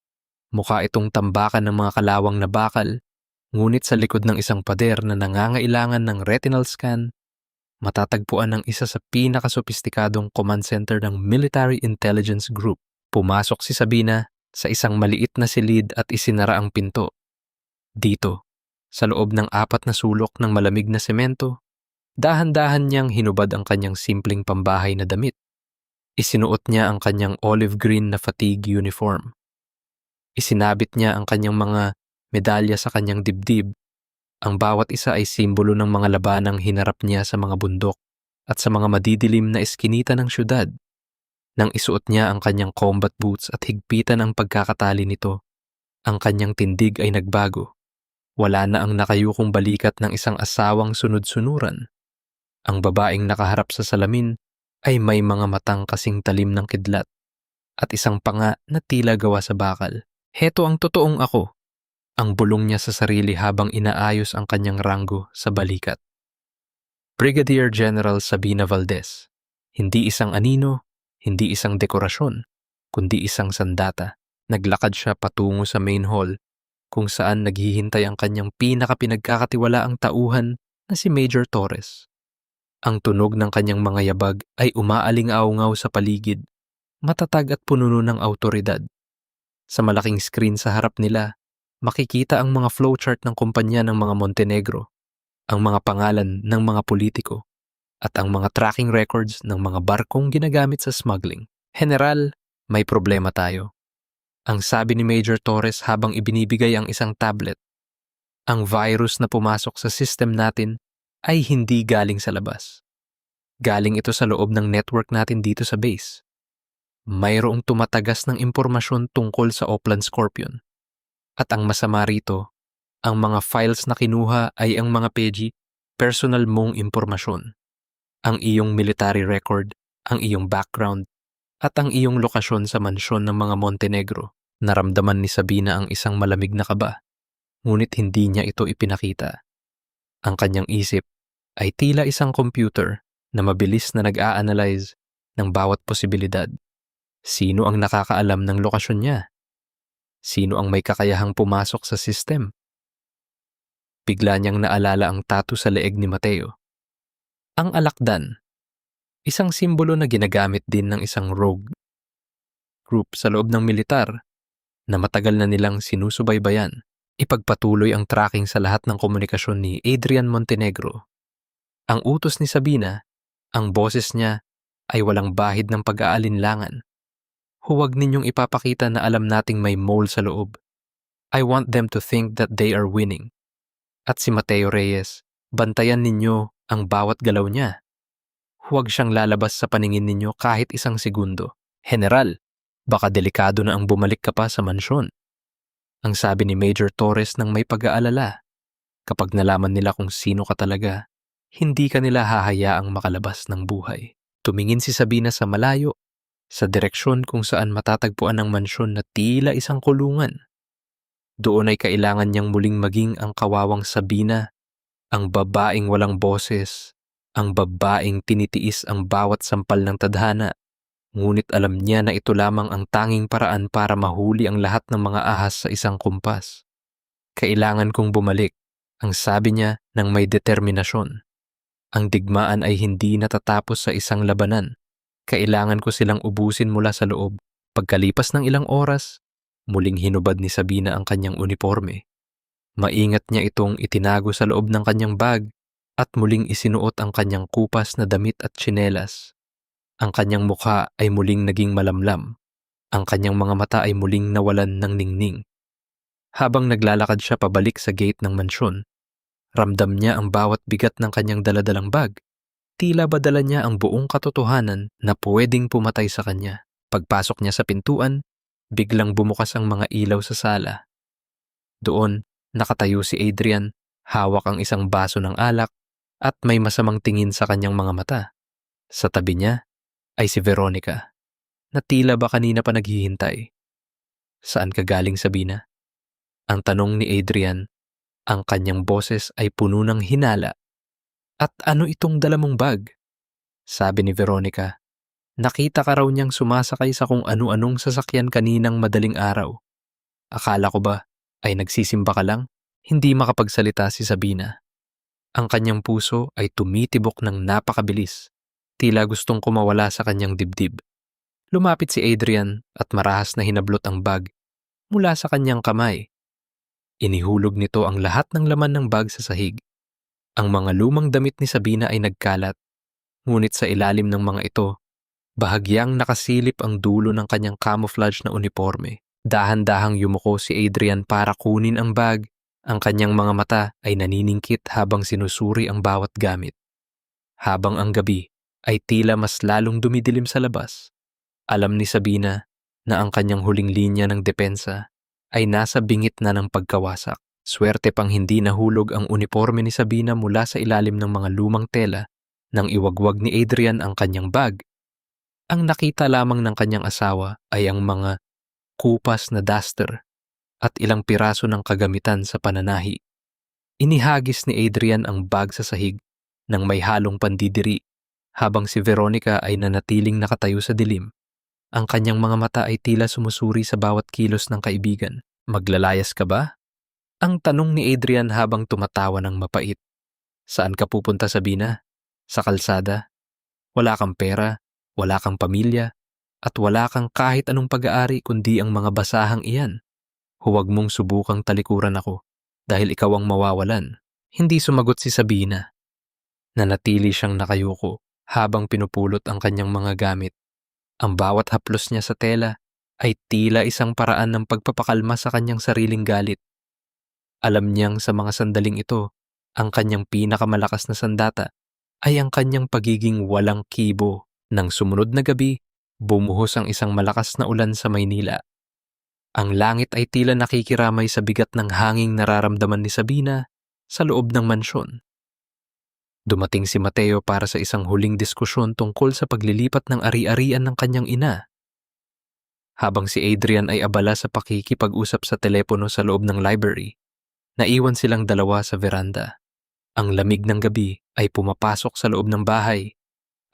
Speaker 1: mukha itong tambakan ng mga kalawang na bakal, ngunit sa likod ng isang pader na nangangailangan ng retinal scan, matatagpuan ang isa sa pinakasopistikadong command center ng Military Intelligence Group. Pumasok si Sabina sa isang maliit na silid at isinara ang pinto. Dito, sa loob ng 4 na sulok ng malamig na semento, dahan-dahan niyang hinubad ang kanyang simpleng pambahay na damit. Isinuot niya ang kanyang olive green na fatigue uniform. Isinabit niya ang kanyang mga medalya sa kanyang dibdib. Ang bawat isa ay simbolo ng mga labanang hinarap niya sa mga bundok at sa mga madidilim na eskinita ng syudad. Nang isuot niya ang kanyang combat boots at higpitan ang pagkakatali nito, ang kanyang tindig ay nagbago. Wala na ang nakayukong balikat ng isang asawang sunod-sunuran. Ang babaeng nakaharap sa salamin ay may mga matang kasing talim ng kidlat at isang panga na tila gawa sa bakal. Heto ang totoong ako, ang bulong niya sa sarili habang inaayos ang kanyang ranggo sa balikat. Brigadier General Sabina Valdez, hindi isang anino, hindi isang dekorasyon, kundi isang sandata. Naglakad siya patungo sa main hall kung saan naghihintay ang kanyang pinakapinagkakatiwalaang tauhan na si Major Torres. Ang tunog ng kanyang mga yabag ay umaaling-aungaw sa paligid, matatag at puno ng awtoridad. Sa malaking screen sa harap nila, makikita ang mga flowchart ng kumpanya ng mga Montenegro, ang mga pangalan ng mga politiko, at ang mga tracking records ng mga barkong ginagamit sa smuggling. General, may problema tayo. Ang sabi ni Major Torres habang ibinibigay ang isang tablet. Ang virus na pumasok sa system natin ay hindi galing sa labas. Galing ito sa loob ng network natin dito sa base. Mayroong tumatagas ng impormasyon tungkol sa Oplan Scorpion. At ang masama rito, ang mga files na kinuha ay ang mga personal mong impormasyon. Ang iyong military record, ang iyong background, at ang iyong lokasyon sa mansyon ng mga Montenegro. Naramdaman ni Sabina ang isang malamig na kaba, ngunit hindi niya ito ipinakita. Ang kanyang isip ay tila isang computer na mabilis na nag-a-analyze ng bawat posibilidad. Sino ang nakakaalam ng lokasyon niya? Sino ang may kakayahang pumasok sa system? bigla niyang naalala ang tattoo sa leeg ni Mateo. Ang alakdan, isang simbolo na ginagamit din ng isang rogue group sa loob ng militar na matagal na nilang sinusubaybayan. Ipagpatuloy ang tracking sa lahat ng komunikasyon ni Adrian Montenegro. Ang utos ni Sabina, ang boses niya ay walang bahid ng pag-aalinlangan. Huwag ninyong ipapakita na alam nating may mole sa loob. I want them to think that they are winning. At si Mateo Reyes, bantayan ninyo ang bawat galaw niya. Huwag siyang lalabas sa paningin ninyo kahit isang segundo. General, baka delikado na ang bumalik ka pa sa mansyon. Ang sabi ni Major Torres nang may pag-aalala. Kapag nalaman nila kung sino ka talaga, hindi ka nila hahayaang makalabas ng buhay. Tumingin si Sabina sa malayo, sa direksyon kung saan matatagpuan ang mansyon na tila isang kulungan. Doon ay kailangan niyang muling maging ang kawawang Sabina, ang babaeng walang boses, ang babaeng tinitiis ang bawat sampal ng tadhana. Ngunit alam niya na ito lamang ang tanging paraan para mahuli ang lahat ng mga ahas sa isang kumpas. Kailangan kong bumalik, ang sabi niya ng may determinasyon. Ang digmaan ay hindi natatapos sa isang labanan. Kailangan ko silang ubusin mula sa loob. Pagkalipas ng ilang oras, muling hinubad ni Sabina ang kanyang uniforme. Maingat niya itong itinago sa loob ng kanyang bag at muling isinuot ang kanyang kupas na damit at tsinelas. Ang kanyang mukha ay muling naging malamlam. Ang kanyang mga mata ay muling nawalan ng ningning. Habang naglalakad siya pabalik sa gate ng mansyon, ramdam niya ang bawat bigat ng kanyang daladalang bag. Tila ba dala niya ang buong katotohanan na pwedeng pumatay sa kanya. Pagpasok niya sa pintuan, biglang bumukas ang mga ilaw sa sala. Doon, nakatayo si Adrian, hawak ang isang baso ng alak at may masamang tingin sa kanyang mga mata. Sa tabi niya ay si Veronica, na tila ba kanina pa naghihintay. Saan ka galing, Sabina? Ang tanong ni Adrian, ang kanyang boses ay puno ng hinala. At ano itong dala mong bag? Sabi ni Veronica, nakita ka raw niyang sumasakay sa kung ano-anong sasakyan kaninang madaling araw. Akala ko ba ay nagsisimba ka lang? Hindi makapagsalita si Sabina. Ang kanyang puso ay tumitibok ng napakabilis. Tila gustong kumawala sa kanyang dibdib. Lumapit si Adrian at marahas na hinablot ang bag mula sa kanyang kamay. Inihulog nito ang lahat ng laman ng bag sa sahig. Ang mga lumang damit ni Sabina ay nagkalat, ngunit sa ilalim ng mga ito, bahagyang nakasilip ang dulo ng kanyang camouflage na uniforme. Dahan-dahang yumuko si Adrian para kunin ang bag. Ang kanyang mga mata ay naniningkit habang sinusuri ang bawat gamit. Habang ang gabi ay tila mas lalong dumidilim sa labas, alam ni Sabina na ang kanyang huling linya ng depensa ay nasa bingit na ng pagkawasak. Swerte pang hindi nahulog ang uniforme ni Sabina mula sa ilalim ng mga lumang tela nang iwagwag ni Adrian ang kanyang bag. Ang nakita lamang ng kanyang asawa ay ang mga kupas na duster at ilang piraso ng kagamitan sa pananahi. Inihagis ni Adrian ang bag sa sahig nang may halong pandidiri habang si Veronica ay nanatiling nakatayo sa dilim. Ang kanyang mga mata ay tila sumusuri sa bawat kilos ng kaibigan. Maglalayas ka ba? Ang tanong ni Adrian habang tumatawa ng mapait. Saan ka pupunta, Sabina? Sa kalsada? Wala kang pera, wala kang pamilya, at wala kang kahit anong pag-aari kundi ang mga basahang iyan. Huwag mong subukang talikuran ako dahil ikaw ang mawawalan. Hindi sumagot si Sabina. Nanatili siyang nakayuko habang pinupulot ang kanyang mga gamit. Ang bawat haplos niya sa tela ay tila isang paraan ng pagpapakalma sa kanyang sariling galit. Alam niyang sa mga sandaling ito, ang kanyang pinakamalakas na sandata ay ang kanyang pagiging walang kibo. Nang sumunod na gabi, bumuhos ang isang malakas na ulan sa Maynila. Ang langit ay tila nakikiramay sa bigat ng hanging nararamdaman ni Sabina sa loob ng mansyon. Dumating si Mateo para sa isang huling diskusyon tungkol sa paglilipat ng ari-arian ng kanyang ina. Habang si Adrian ay abala sa pakikipag-usap sa telepono sa loob ng library, naiwan silang dalawa sa veranda. Ang lamig ng gabi ay pumapasok sa loob ng bahay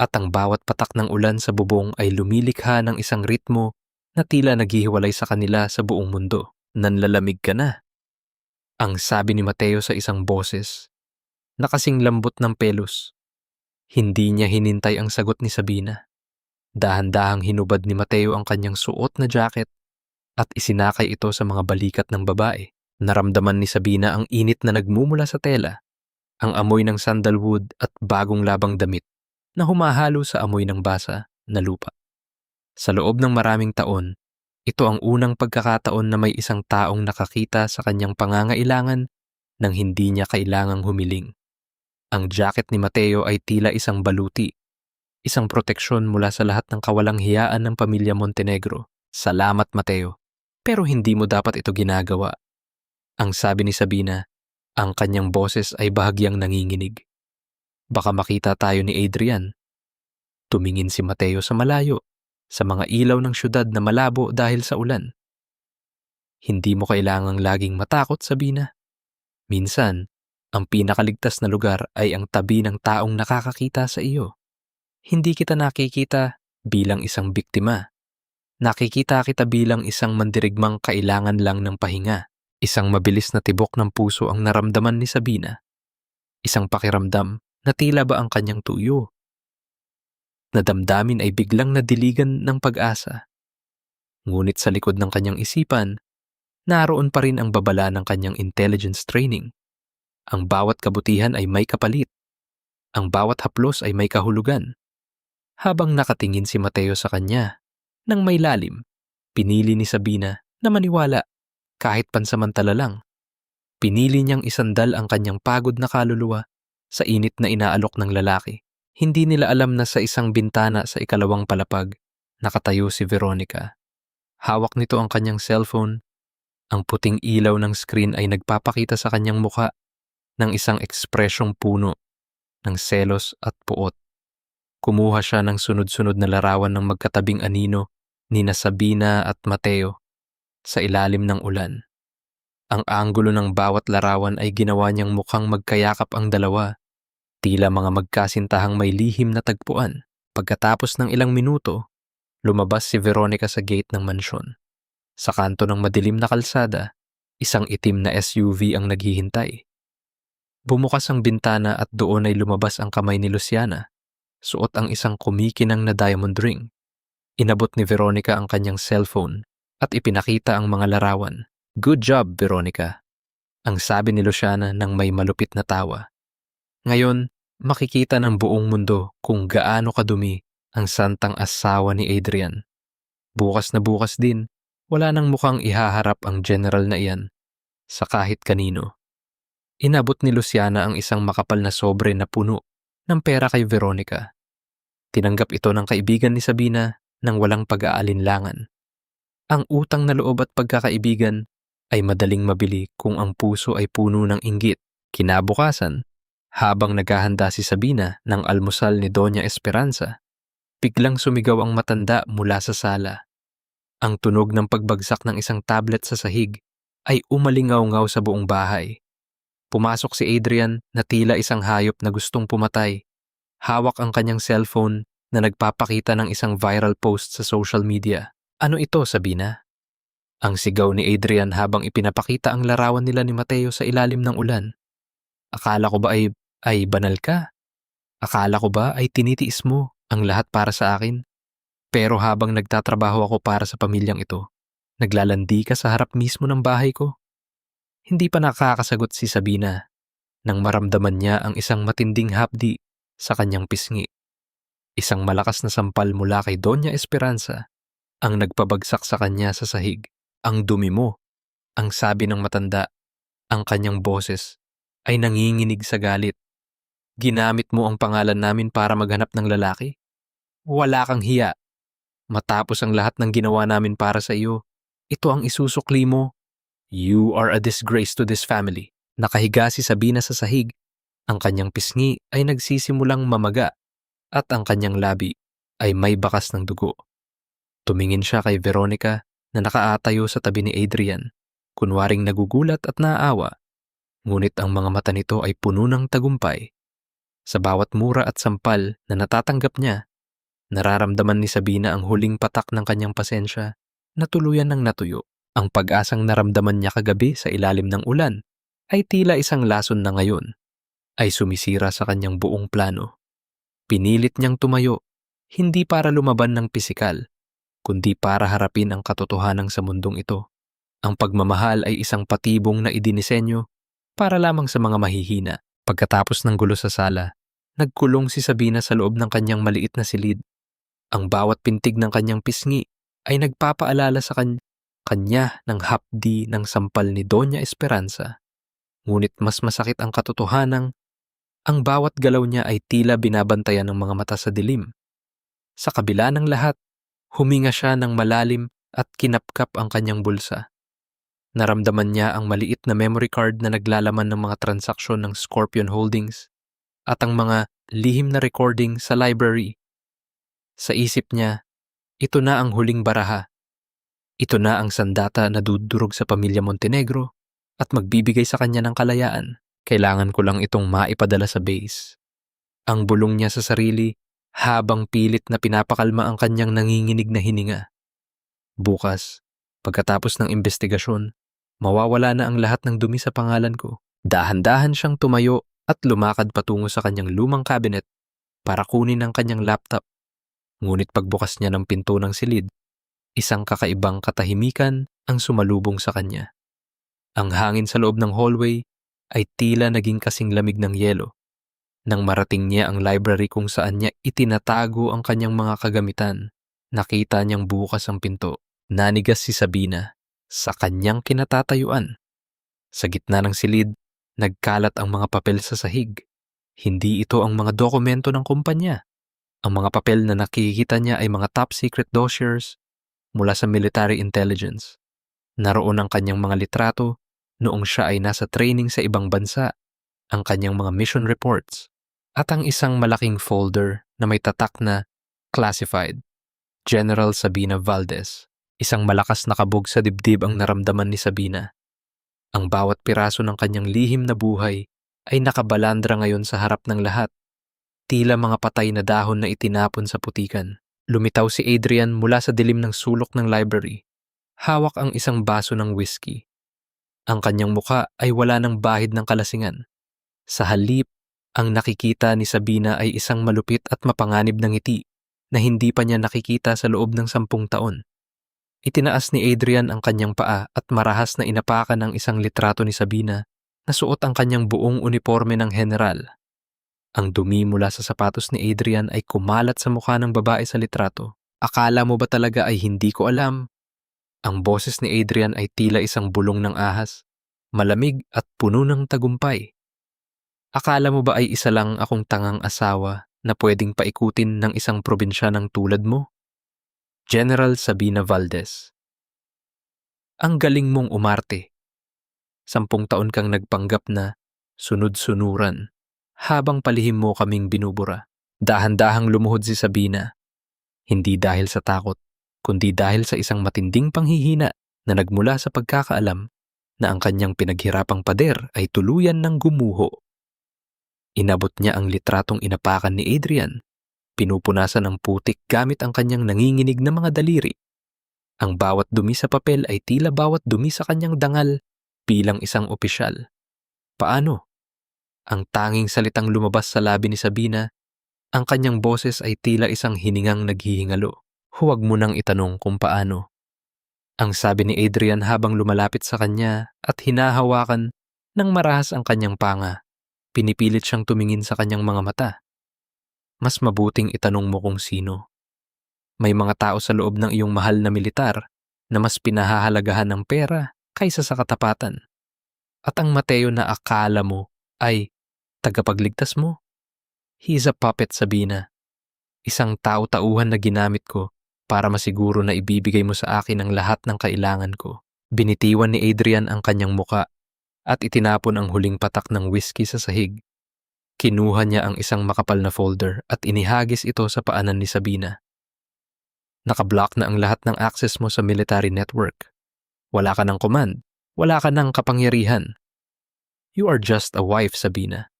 Speaker 1: at ang bawat patak ng ulan sa bubong ay lumilikha ng isang ritmo na tila naghihiwalay sa kanila sa buong mundo. Nanlalamig ka na. Ang sabi ni Mateo sa isang boses na kasing lambot ng pelos. Hindi niya hinintay ang sagot ni Sabina. Dahan-dahang hinubad ni Mateo ang kanyang suot na jacket at isinakay ito sa mga balikat ng babae. Naramdaman ni Sabina ang init na nagmumula sa tela, ang amoy ng sandalwood at bagong labang damit na humahalo sa amoy ng basa na lupa. Sa loob ng maraming taon, ito ang unang pagkakataon na may isang taong nakakita sa kanyang pangangailangan nang hindi niya kailangang humiling. Ang jacket ni Mateo ay tila isang baluti, isang proteksyon mula sa lahat ng kawalang hiyaan ng pamilya Montenegro. Salamat, Mateo. Pero hindi mo dapat ito ginagawa. Ang sabi ni Sabina, ang kanyang boses ay bahagyang nanginginig. Baka makita tayo ni Adrian. Tumingin si Mateo sa malayo, sa mga ilaw ng syudad na malabo dahil sa ulan. Hindi mo kailangang laging matakot, Sabina. Minsan, ang pinakaligtas na lugar ay ang tabi ng taong nakakakita sa iyo. Hindi kita nakikita bilang isang biktima. Nakikita kita bilang isang mandirigmang kailangan lang ng pahinga. Isang mabilis na tibok ng puso ang naramdaman ni Sabina. Isang pakiramdam na tila ba ang kanyang tuyo. Nadamdamin ay biglang nadiligan ng pag-asa. Ngunit sa likod ng kanyang isipan, naroon pa rin ang babala ng kanyang intelligence training. Ang bawat kabutihan ay may kapalit. Ang bawat haplos ay may kahulugan. Habang nakatingin si Mateo sa kanya, nang may lalim, pinili ni Sabina na maniwala kahit pansamantala lang. Pinili niyang isandal ang kanyang pagod na kaluluwa sa init na inaalok ng lalaki. Hindi nila alam na sa isang bintana sa ikalawang palapag, nakatayo si Veronica. Hawak nito ang kanyang cellphone. Ang puting ilaw ng screen ay nagpapakita sa kanyang mukha ng isang ekspresyong puno ng selos at puot. Kumuha siya ng sunod-sunod na larawan ng magkatabing anino ni Sabina at Mateo sa ilalim ng ulan. Ang anggulo ng bawat larawan ay ginawa niyang mukhang magkayakap ang dalawa, tila mga magkasintahang may lihim na tagpuan. Pagkatapos ng ilang minuto, lumabas si Veronica sa gate ng mansyon. Sa kanto ng madilim na kalsada, isang itim na SUV ang naghihintay. Bumukas ang bintana at doon ay lumabas ang kamay ni Luciana. Suot ang isang kumikinang na diamond ring. Inabot ni Veronica ang kanyang cellphone at ipinakita ang mga larawan. Good job, Veronica, ang sabi ni Luciana nang may malupit na tawa. Ngayon, makikita ng buong mundo kung gaano kadumi ang santang asawa ni Adrian. Bukas na bukas din, wala nang mukhang ihaharap ang general na iyan sa kahit kanino. Inabot ni Luciana ang isang makapal na sobre na puno ng pera kay Veronica. Tinanggap ito ng kaibigan ni Sabina nang walang pag-aalinlangan. Ang utang na loob at pagkakaibigan ay madaling mabili kung ang puso ay puno ng inggit. Kinabukasan, habang naghahanda si Sabina ng almusal ni Doña Esperanza, biglang sumigaw ang matanda mula sa sala. Ang tunog ng pagbagsak ng isang tablet sa sahig ay umalingaw-ngaw sa buong bahay. Pumasok si Adrian na tila isang hayop na gustong pumatay. Hawak ang kanyang cellphone na nagpapakita ng isang viral post sa social media. Ano ito, Sabina? Ang sigaw ni Adrian habang ipinapakita ang larawan nila ni Mateo sa ilalim ng ulan. Akala ko ba ay banal ka? Akala ko ba ay tinitiis mo ang lahat para sa akin? Pero habang nagtatrabaho ako para sa pamilyang ito, naglalandi ka sa harap mismo ng bahay ko? Hindi pa nakakasagot si Sabina nang maramdaman niya ang isang matinding hapdi sa kanyang pisngi. Isang malakas na sampal mula kay Doña Esperanza ang nagpabagsak sa kanya sa sahig. Ang dumi mo, ang sabi ng matanda. Ang kanyang boses ay nanginginig sa galit. Ginamit mo ang pangalan namin para maghanap ng lalaki? Wala kang hiya. Matapos ang lahat ng ginawa namin para sa iyo, ito ang isusukli mo. You are a disgrace to this family. Nakahiga si Sabina sa sahig. Ang kanyang pisngi ay nagsisimulang mamaga at ang kanyang labi ay may bakas ng dugo. Tumingin siya kay Veronica na nakaatayo sa tabi ni Adrian, kunwaring nagugulat at naaawa. Ngunit ang mga mata nito ay puno ng tagumpay. Sa bawat mura at sampal na natatanggap niya, nararamdaman ni Sabina ang huling patak ng kanyang pasensya na tuluyan ng natuyo. Ang pag-asang naramdaman niya kagabi sa ilalim ng ulan ay tila isang lason na ngayon ay sumisira sa kanyang buong plano. Pinilit niyang tumayo, hindi para lumaban ng pisikal, kundi para harapin ang katotohanan sa mundong ito. Ang pagmamahal ay isang patibong na idinisenyo para lamang sa mga mahihina. Pagkatapos ng gulo sa sala, nagkulong si Sabina sa loob ng kanyang maliit na silid. Ang bawat pintig ng kanyang pisngi ay nagpapaalala sa kanya ng hapdi ng sampal ni Doña Esperanza. Ngunit mas masakit ang katotohanan, ang bawat galaw niya ay tila binabantayan ng mga mata sa dilim. Sa kabila ng lahat, huminga siya ng malalim at kinapkap ang kanyang bulsa. Naramdaman niya ang maliit na memory card na naglalaman ng mga transaksyon ng Scorpion Holdings at ang mga lihim na recording sa library. Sa isip niya, ito na ang huling baraha. Ito na ang sandata na dudurog sa pamilya Montenegro at magbibigay sa kanya ng kalayaan. Kailangan ko lang itong maipadala sa base. Ang bulong niya sa sarili habang pilit na pinapakalma ang kanyang nanginginig na hininga. Bukas, pagkatapos ng investigasyon, mawawala na ang lahat ng dumi sa pangalan ko. Dahan-dahan siyang tumayo at lumakad patungo sa kanyang lumang cabinet para kunin ang kanyang laptop. Ngunit pagbukas niya ng pinto ng silid, isang kakaibang katahimikan ang sumalubong sa kanya. Ang hangin sa loob ng hallway ay tila naging kasing lamig ng yelo. Nang marating niya ang library kung saan niya itinatago ang kanyang mga kagamitan, nakita niyang bukas ang pinto. Nanigas si Sabina sa kanyang kinatatayuan. Sa gitna ng silid, nagkalat ang mga papel sa sahig. Hindi ito ang mga dokumento ng kumpanya. Ang mga papel na nakikita niya ay mga top secret dossiers mula sa military intelligence. Naroon ang kanyang mga litrato noong siya ay nasa training sa ibang bansa, ang kanyang mga mission reports, at ang isang malaking folder na may tatak na classified. General Sabina Valdez. Isang malakas na kabog sa dibdib ang naramdaman ni Sabina. Ang bawat piraso ng kanyang lihim na buhay ay nakabalandra ngayon sa harap ng lahat. Tila mga patay na dahon na itinapon sa putikan. Lumitaw si Adrian mula sa dilim ng sulok ng library. Hawak ang isang baso ng whiskey. Ang kanyang muka ay wala ng bahid ng kalasingan. Sa halip, ang nakikita ni Sabina ay isang malupit at mapanganib na ngiti na hindi pa niya nakikita sa loob ng 10 taon. Itinaas ni Adrian ang kanyang paa at marahas na inapakan ng isang litrato ni Sabina na suot ang kanyang buong uniforme ng general. Ang dumi mula sa sapatos ni Adrian ay kumalat sa mukha ng babae sa litrato. Akala mo ba talaga ay hindi ko alam? Ang boses ni Adrian ay tila isang bulong ng ahas, malamig at puno ng tagumpay. Akala mo ba ay isa lang akong tangang asawa na pwedeng paikutin ng isang probinsya ng tulad mo? General Sabina Valdez. Ang galing mong umarte. 10 taon kang nagpanggap na sunod-sunuran habang palihim mo kaming binubura. Dahan-dahang lumuhod si Sabina. Hindi dahil sa takot, kundi dahil sa isang matinding panghihina na nagmula sa pagkakaalam na ang kanyang pinaghirapang pader ay tuluyan ng gumuho. Inabot niya ang litratong inapakan ni Adrian. Pinupunasan ng putik gamit ang kanyang nanginginig na mga daliri. Ang bawat dumi sa papel ay tila bawat dumi sa kanyang dangal bilang isang opisyal. Paano? Ang tanging salitang lumabas sa labi ni Sabina, ang kanyang boses ay tila isang hiningang naghihingalo. Huwag mo nang itanong kung paano. Ang sabi ni Adrian habang lumalapit sa kanya at hinahawakan ng marahas ang kanyang panga. Pinipilit siyang tumingin sa kanyang mga mata. Mas mabuting itanong mo kung sino. May mga tao sa loob ng iyong mahal na militar na mas pinahahalagahan ng pera kaysa sa katapatan. At ang Mateo na akala mo ay tagapagligtas mo. He's a puppet, Sabina. Isang tao-tauhan na ginamit ko para masiguro na ibibigay mo sa akin ang lahat ng kailangan ko. Binitiwan ni Adrian ang kanyang muka at itinapon ang huling patak ng whiskey sa sahig. Kinuha niya ang isang makapal na folder at inihagis ito sa paanan ni Sabina. Nakablock na ang lahat ng access mo sa military network. Wala ka ng command. Wala ka ng kapangyarihan. You are just a wife, Sabina.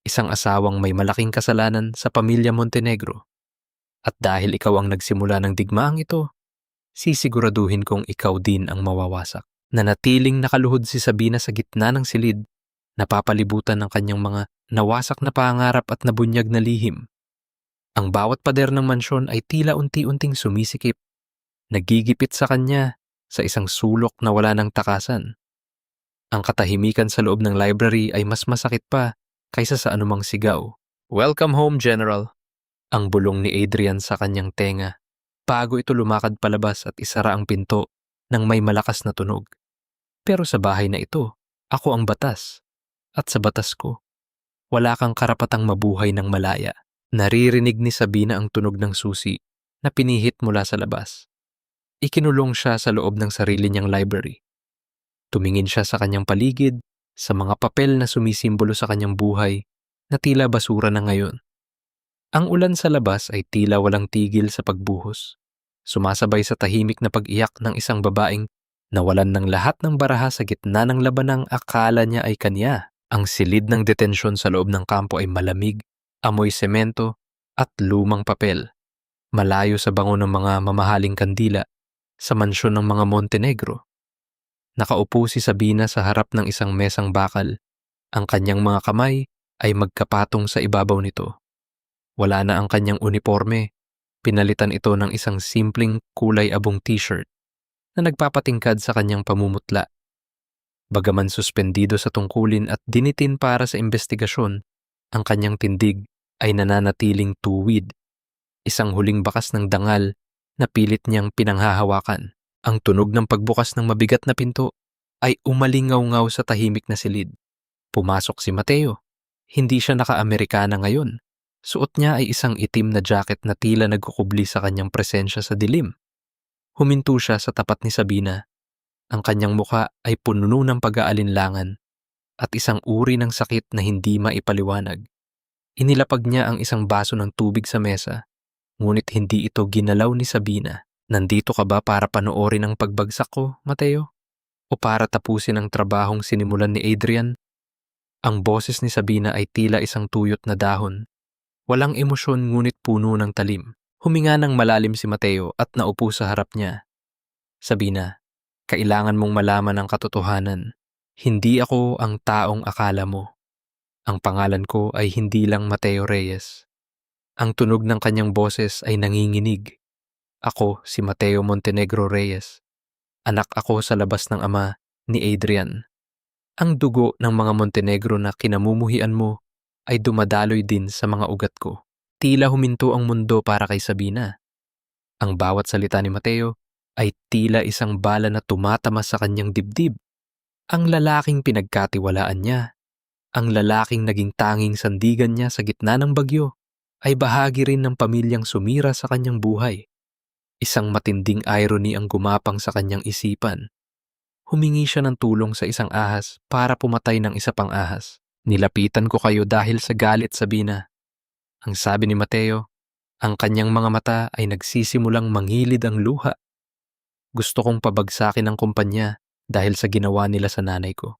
Speaker 1: Isang asawang may malaking kasalanan sa pamilya Montenegro. At dahil ikaw ang nagsimula ng digmaang ito, sisiguraduhin kong ikaw din ang mawawasak. Nanatiling nakaluhod si Sabina sa gitna ng silid napapalibutan ng kanyang mga nawasak na pangarap at nabunyag na lihim. Ang bawat pader ng mansyon ay tila unti-unting sumisikip, nagigipit sa kanya sa isang sulok na wala ng takasan. Ang katahimikan sa loob ng library ay mas masakit pa kaysa sa anumang sigaw. "Welcome home, General." Ang bulong ni Adrian sa kanyang tenga bago ito lumakad palabas at isara ang pinto ng may malakas na tunog. Pero sa bahay na ito, ako ang batas. At sa batas ko, wala kang karapatang mabuhay ng malaya. Naririnig ni Sabina ang tunog ng susi na pinihit mula sa labas. Ikinulong siya sa loob ng sarili niyang library. Tumingin siya sa kanyang paligid, sa mga papel na sumisimbolo sa kanyang buhay na tila basura na ngayon. Ang ulan sa labas ay tila walang tigil sa pagbuhos, sumasabay sa tahimik na pag-iyak ng isang babaeng nawalan ng lahat ng baraha sa gitna ng labanang akala niya ay kanya. Ang silid ng detensyon sa loob ng kampo ay malamig, amoy semento at lumang papel. Malayo sa bango ng mga mamahaling kandila sa mansyon ng mga Montenegro. Nakaupo si Sabina sa harap ng isang mesang bakal. Ang kanyang mga kamay ay magkapatong sa ibabaw nito. Wala na ang kanyang uniforme. Pinalitan ito ng isang simpleng kulay abong t-shirt na nagpapatingkad sa kanyang pamumutla. Bagaman suspendido sa tungkulin at dinitin para sa investigasyon, ang kanyang tindig ay nananatiling tuwid. Isang huling bakas ng dangal na pilit niyang pinanghahawakan. Ang tunog ng pagbukas ng mabigat na pinto ay umalingaw-ngaw sa tahimik na silid. Pumasok si Mateo. Hindi siya naka-Amerikana ngayon. Suot niya ay isang itim na jacket na tila nagkukubli sa kanyang presensya sa dilim. Huminto siya sa tapat ni Sabina. Ang kanyang mukha ay puno ng pag-aalinlangan at isang uri ng sakit na hindi maipaliwanag. Inilapag niya ang isang baso ng tubig sa mesa, ngunit hindi ito ginalaw ni Sabina. "Nandito ka ba para panoorin ang pagbagsak ko, Mateo? O para tapusin ang trabahong sinimulan ni Adrian?" Ang boses ni Sabina ay tila isang tuyot na dahon. Walang emosyon ngunit puno ng talim. Huminga ng malalim si Mateo at naupo sa harap niya. "Sabina, kailangan mong malaman ang katotohanan. Hindi ako ang taong akala mo. Ang pangalan ko ay hindi lang Mateo Reyes." Ang tunog ng kanyang boses ay nanginginig. "Ako si Mateo Montenegro Reyes. Anak ako sa labas ng ama ni Adrian. Ang dugo ng mga Montenegro na kinamumuhian mo ay dumadaloy din sa mga ugat ko." Tila huminto ang mundo para kay Sabina. Ang bawat salita ni Mateo ay tila isang bala na tumatama sa kanyang dibdib. Ang lalaking pinagkatiwalaan niya, ang lalaking naging tanging sandigan niya sa gitna ng bagyo, ay bahagi rin ng pamilyang sumira sa kanyang buhay. Isang matinding irony ang gumapang sa kanyang isipan. Humingi siya ng tulong sa isang ahas para pumatay ng isa pang ahas. "Nilapitan ko kayo dahil sa galit, Sabina." Ang sabi ni Mateo, ang kanyang mga mata ay nagsisimulang mangilid ang luha. "Gusto kong pabagsakin ang kumpanya dahil sa ginawa nila sa nanay ko.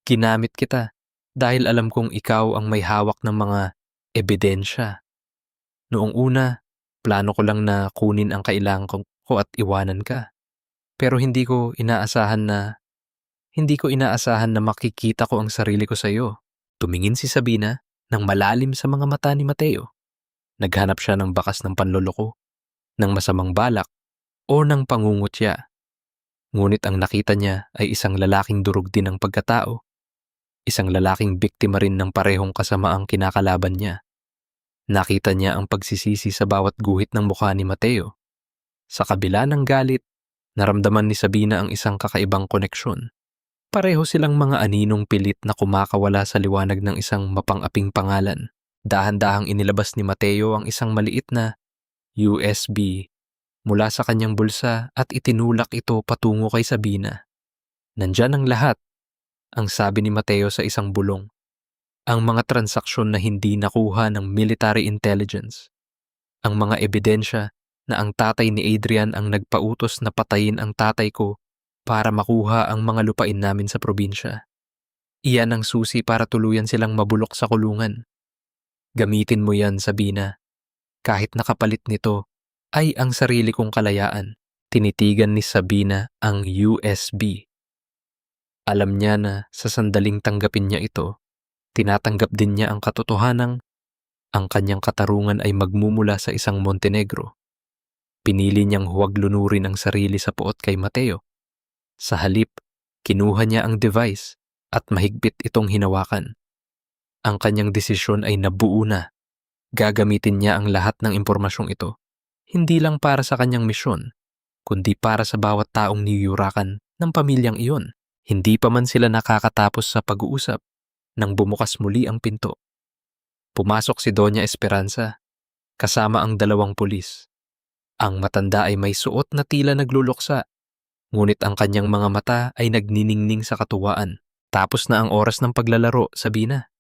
Speaker 1: Ginamit kita dahil alam kong ikaw ang may hawak ng mga ebidensya. Noong una, plano ko lang na kunin ang kailangan ko at iwanan ka. Pero hindi ko inaasahan na makikita ko ang sarili ko sa iyo." Tumingin si Sabina ng malalim sa mga mata ni Mateo. Naghanap siya ng bakas ng panloloko, ng masamang balak, o ng pangungutya. Ngunit ang nakita niya ay isang lalaking durog din ng pagkatao. Isang lalaking biktima rin ng parehong kasamaang kinakalaban niya. Nakita niya ang pagsisisi sa bawat guhit ng mukha ni Mateo. Sa kabila ng galit, naramdaman ni Sabina ang isang kakaibang koneksyon. Pareho silang mga aninong pilit na kumakawala sa liwanag ng isang mapang-aping pangalan. Dahan-dahang inilabas ni Mateo ang isang maliit na USB mula sa kanyang bulsa at itinulak ito patungo kay Sabina. "Nandyan ang lahat," ang sabi ni Mateo sa isang bulong. "Ang mga transaksyon na hindi nakuha ng military intelligence. Ang mga ebidensya na ang tatay ni Adrian ang nagpautos na patayin ang tatay ko para makuha ang mga lupain namin sa probinsya. Iyan ang susi para tuluyan silang mabulok sa kulungan. Gamitin mo yan, Sabina. Kahit nakapalit nito ay ang sarili kong kalayaan." Tinitigan ni Sabina ang USB. Alam niya na sa sandaling tanggapin niya ito, tinatanggap din niya ang katotohanang ang kanyang katarungan ay magmumula sa isang Montenegro. Pinili niyang huwag lunurin ang sarili sa puot kay Mateo. Sa halip, kinuha niya ang device at mahigpit itong hinawakan. Ang kanyang desisyon ay nabuo na. Gagamitin niya ang lahat ng impormasyong ito, hindi lang para sa kanyang misyon, kundi para sa bawat taong niyuyurakan ng pamilyang iyon. Hindi pa man sila nakakatapos sa pag-uusap nang bumukas muli ang pinto. Pumasok si Doña Esperanza, kasama ang 2 pulis. Ang matanda ay may suot na tila nagluluksa, ngunit ang kanyang mga mata ay nagniningning sa katuwaan. Tapos na ang oras ng paglalaro, Sabina.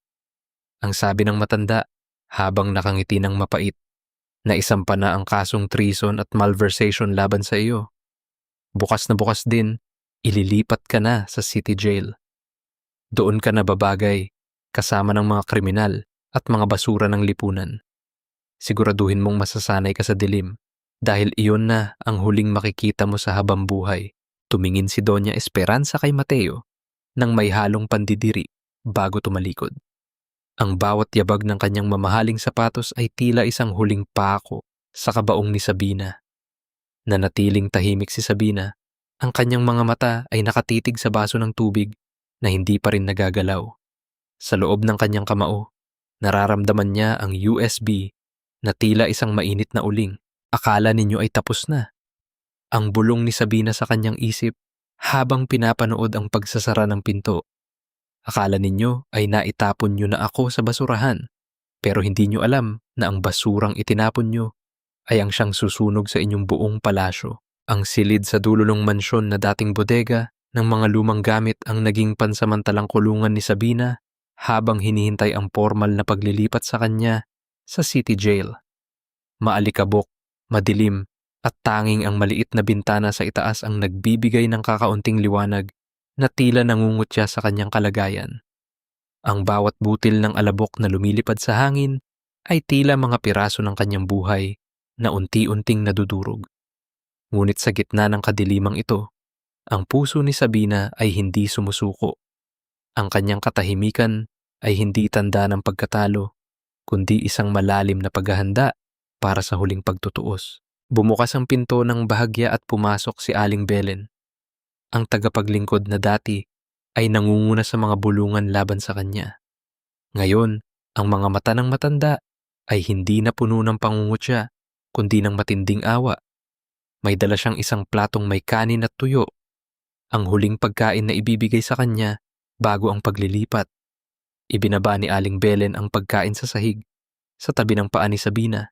Speaker 1: Ang sabi ng matanda, habang nakangiti ng mapait, na isampa na ang kasong treason at malversation laban sa iyo. Bukas na bukas din, ililipat ka na sa city jail. Doon ka na babagay, kasama ng mga kriminal at mga basura ng lipunan. Siguraduhin mong masasanay ka sa dilim, dahil iyon na ang huling makikita mo sa habang buhay. Tumingin si Doña Esperanza kay Mateo nang may halong pandidiri bago tumalikod. Ang bawat yabag ng kanyang mamahaling sapatos ay tila isang huling pako sa kabaong ni Sabina. Nanatiling tahimik si Sabina, ang kanyang mga mata ay nakatitig sa baso ng tubig na hindi pa rin nagagalaw. Sa loob ng kanyang kamao, nararamdaman niya ang USB na tila isang mainit na uling. Akala ninyo ay tapos na. Ang bulong ni Sabina sa kanyang isip habang pinapanood ang pagsasara ng pinto. Akala ninyo ay naitapon nyo na ako sa basurahan, pero hindi nyo alam na ang basurang itinapon nyo ay ang siyang susunog sa inyong buong palasyo. Ang silid sa dulo ng mansyon na dating bodega ng mga lumang gamit ang naging pansamantalang kulungan ni Sabina habang hinihintay ang formal na paglilipat sa kanya sa city jail. Maalikabok, madilim, at tanging ang maliit na bintana sa itaas ang nagbibigay ng kakaunting liwanag na tila nangungutya sa kanyang kalagayan. Ang bawat butil ng alabok na lumilipad sa hangin ay tila mga piraso ng kanyang buhay na unti-unting nadudurog. Ngunit sa gitna ng kadilimang ito, ang puso ni Sabina ay hindi sumusuko. Ang kanyang katahimikan ay hindi tanda ng pagkatalo, kundi isang malalim na paghahanda para sa huling pagtutuos. Bumukas ang pinto ng bahagya at pumasok si Aling Belen. Ang tagapaglingkod na dati ay nangunguna sa mga bulungan laban sa kanya. Ngayon, ang mga mata ng matanda ay hindi na puno ng pangungutya, kundi ng matinding awa. May dala siyang isang platong may kanin at tuyo, ang huling pagkain na ibibigay sa kanya bago ang paglilipat. Ibinaba ni Aling Belen ang pagkain sa sahig, sa tabi ng paa ni Sabina,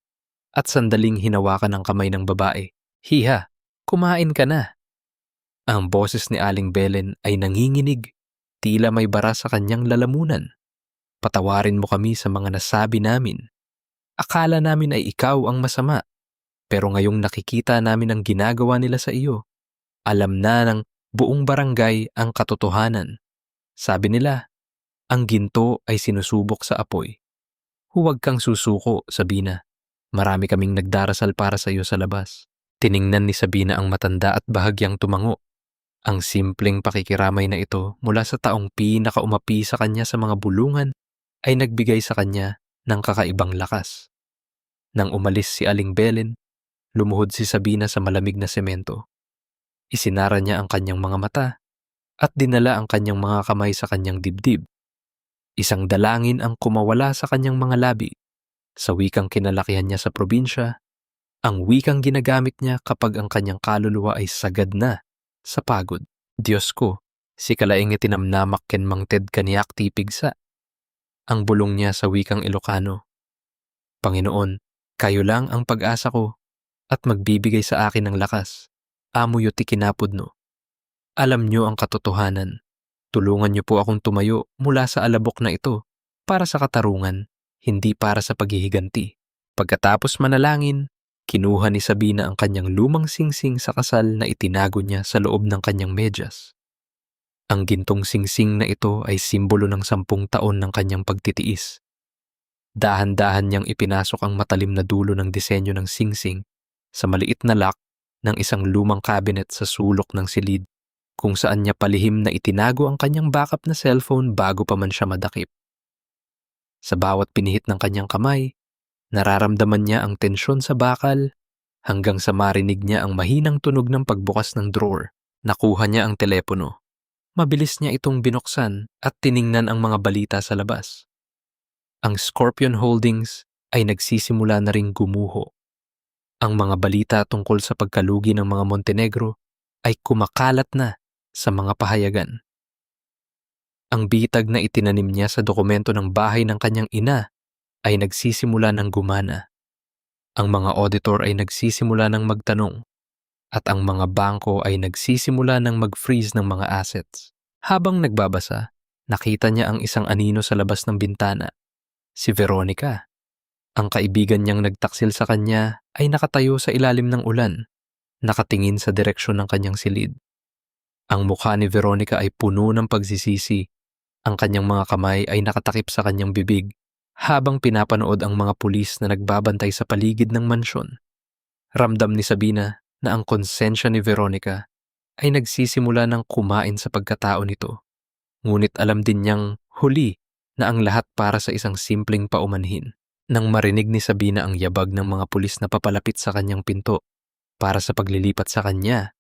Speaker 1: at sandaling hinawakan ang kamay ng babae. Hiha, kumain ka na. Ang boses ni Aling Belen ay nanginginig, tila may bara sa kanyang lalamunan. Patawarin mo kami sa mga nasabi namin. Akala namin ay ikaw ang masama, pero ngayong nakikita namin ang ginagawa nila sa iyo, alam na ng buong barangay ang katotohanan. Sabi nila, ang ginto ay sinusubok sa apoy. Huwag kang susuko, Sabina. Marami kaming nagdarasal para sa iyo sa labas. Tiningnan ni Sabina ang matanda at bahagyang tumango. Ang simpleng pakikiramay na ito mula sa taong pinakaumapi sa kanya sa mga bulungan ay nagbigay sa kanya ng kakaibang lakas. Nang umalis si Aling Belen, lumuhod si Sabina sa malamig na semento. Isinara niya ang kanyang mga mata at dinala ang kanyang mga kamay sa kanyang dibdib. Isang dalangin ang kumawala sa kanyang mga labi. Sa wikang kinalakihan niya sa probinsya, ang wikang ginagamit niya kapag ang kanyang kaluluwa ay sagad na sa pagod. Diyos ko, si kalaing itinamnamak ken mangted kaniyak tipigsa. Ang bulong niya sa wikang Ilocano. Panginoon, kayo lang ang pag-asa ko at magbibigay sa akin ng lakas. Amo yuti kinapudno. Alam niyo ang katotohanan. Tulungan niyo po akong tumayo mula sa alabok na ito para sa katarungan, hindi para sa paghihiganti. Pagkatapos manalangin, kinuha ni Sabina ang kanyang lumang singsing sa kasal na itinago niya sa loob ng kanyang medyas. Ang gintong singsing na ito ay simbolo ng 10 taon ng kanyang pagtitiis. Dahan-dahan niyang ipinasok ang matalim na dulo ng disenyo ng singsing sa maliit na lock ng isang lumang cabinet sa sulok ng silid kung saan niya palihim na itinago ang kanyang backup na cellphone bago pa man siya madakip. Sa bawat pinihit ng kanyang kamay, nararamdaman niya ang tensyon sa bakal hanggang sa marinig niya ang mahinang tunog ng pagbukas ng drawer. Nakuha niya ang telepono. Mabilis niya itong binuksan at tiningnan ang mga balita sa labas. Ang Scorpion Holdings ay nagsisimula na ring gumuho. Ang mga balita tungkol sa pagkalugi ng mga Montenegro ay kumakalat na sa mga pahayagan. Ang bitag na itinanim niya sa dokumento ng bahay ng kanyang ina ay nagsisimula ng gumana. Ang mga auditor ay nagsisimula ng magtanong at ang mga bangko ay nagsisimula ng mag-freeze ng mga assets. Habang nagbabasa, nakita niya ang isang anino sa labas ng bintana. Si Veronica. Ang kaibigan niyang nagtaksil sa kanya ay nakatayo sa ilalim ng ulan, nakatingin sa direksyon ng kanyang silid. Ang mukha ni Veronica ay puno ng pagsisisi. Ang kanyang mga kamay ay nakatakip sa kanyang bibig habang pinapanood ang mga pulis na nagbabantay sa paligid ng mansyon. Ramdam ni Sabina na ang konsensya ni Veronica ay nagsisimula ng kumain sa pagkatao nito. Ngunit alam din niyang huli na ang lahat para sa isang simpleng paumanhin. Nang marinig ni Sabina ang yabag ng mga pulis na papalapit sa kanyang pinto para sa paglilipat sa kanya,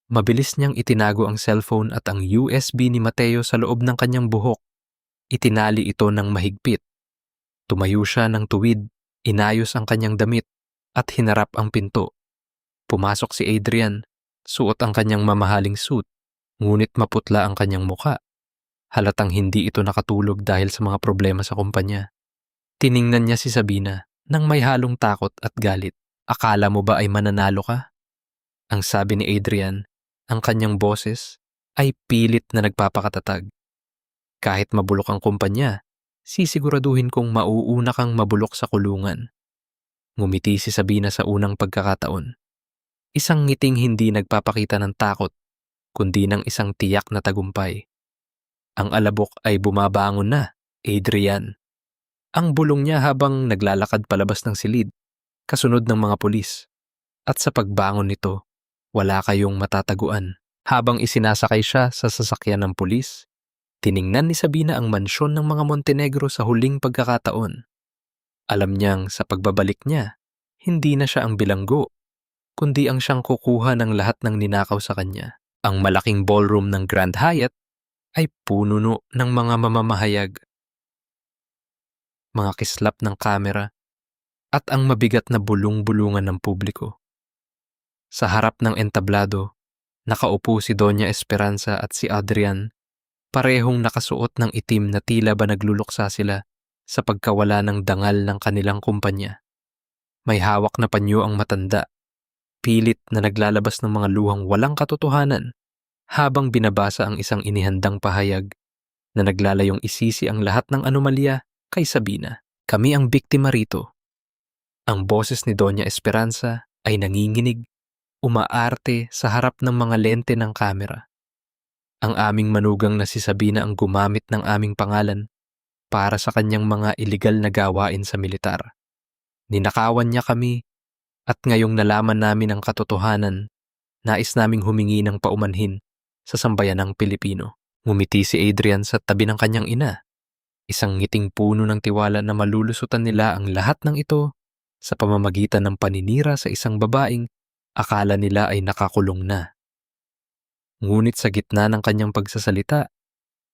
Speaker 1: mabilis niyang itinago ang cellphone at ang USB ni Mateo sa loob ng kanyang buhok. Itinali ito ng mahigpit. Tumayo siya ng tuwid, inayos ang kanyang damit at hinarap ang pinto. Pumasok si Adrian, suot ang kanyang mamahaling suit, ngunit maputla ang kanyang muka. Halatang hindi ito nakatulog dahil sa mga problema sa kumpanya. Tiningnan niya si Sabina nang may halong takot at galit. Akala mo ba ay mananalo ka? Ang sabi ni Adrian, ang kanyang boses ay pilit na nagpapakatatag. Kahit mabulok ang kumpanya, sisiguraduhin kong mauuna kang mabulok sa kulungan. Ngumiti si Sabina sa unang pagkakataon. Isang ngiting hindi nagpapakita ng takot, kundi ng isang tiyak na tagumpay. Ang alabok ay bumabangon na, Adrian. Ang bulong niya habang naglalakad palabas ng silid, kasunod ng mga pulis. At sa pagbangon nito, wala kayong matataguan. Habang isinasakay siya sa sasakyan ng pulis, tiningnan ni Sabina ang mansyon ng mga Montenegro sa huling pagkakataon. Alam niyang sa pagbabalik niya, hindi na siya ang bilanggo, kundi ang siyang kukuha ng lahat ng ninakaw sa kanya. Ang malaking ballroom ng Grand Hyatt ay puno ng mga mamamahayag, mga kislap ng kamera, at ang mabigat na bulong-bulungan ng publiko. Sa harap ng entablado, nakaupo si Doña Esperanza at si Adrian, parehong nakasuot ng itim na tila ba nagluluksa sila sa pagkawala ng dangal ng kanilang kumpanya. May hawak na panyo ang matanda, pilit na naglalabas ng mga luhang walang katotohanan habang binabasa ang isang inihandang pahayag na naglalayong isisi ang lahat ng anomalya kay Sabina. Kami ang biktima rito. Ang boses ni Doña Esperanza ay nanginginig, umaarte sa harap ng mga lente ng kamera. Ang aming manugang na si Sabina ang gumamit ng aming pangalan para sa kanyang mga iligal na gawain sa militar. Ninakawan niya kami at ngayong nalaman namin ang katotohanan, nais naming humingi ng paumanhin sa sambayanang Pilipino. Ngumiti si Adrian sa tabi ng kanyang ina. Isang ngiting puno ng tiwala na malulusutan nila ang lahat ng ito sa pamamagitan ng paninira sa isang babaeng akala nila ay nakakulong na. Ngunit sa gitna ng kanyang pagsasalita,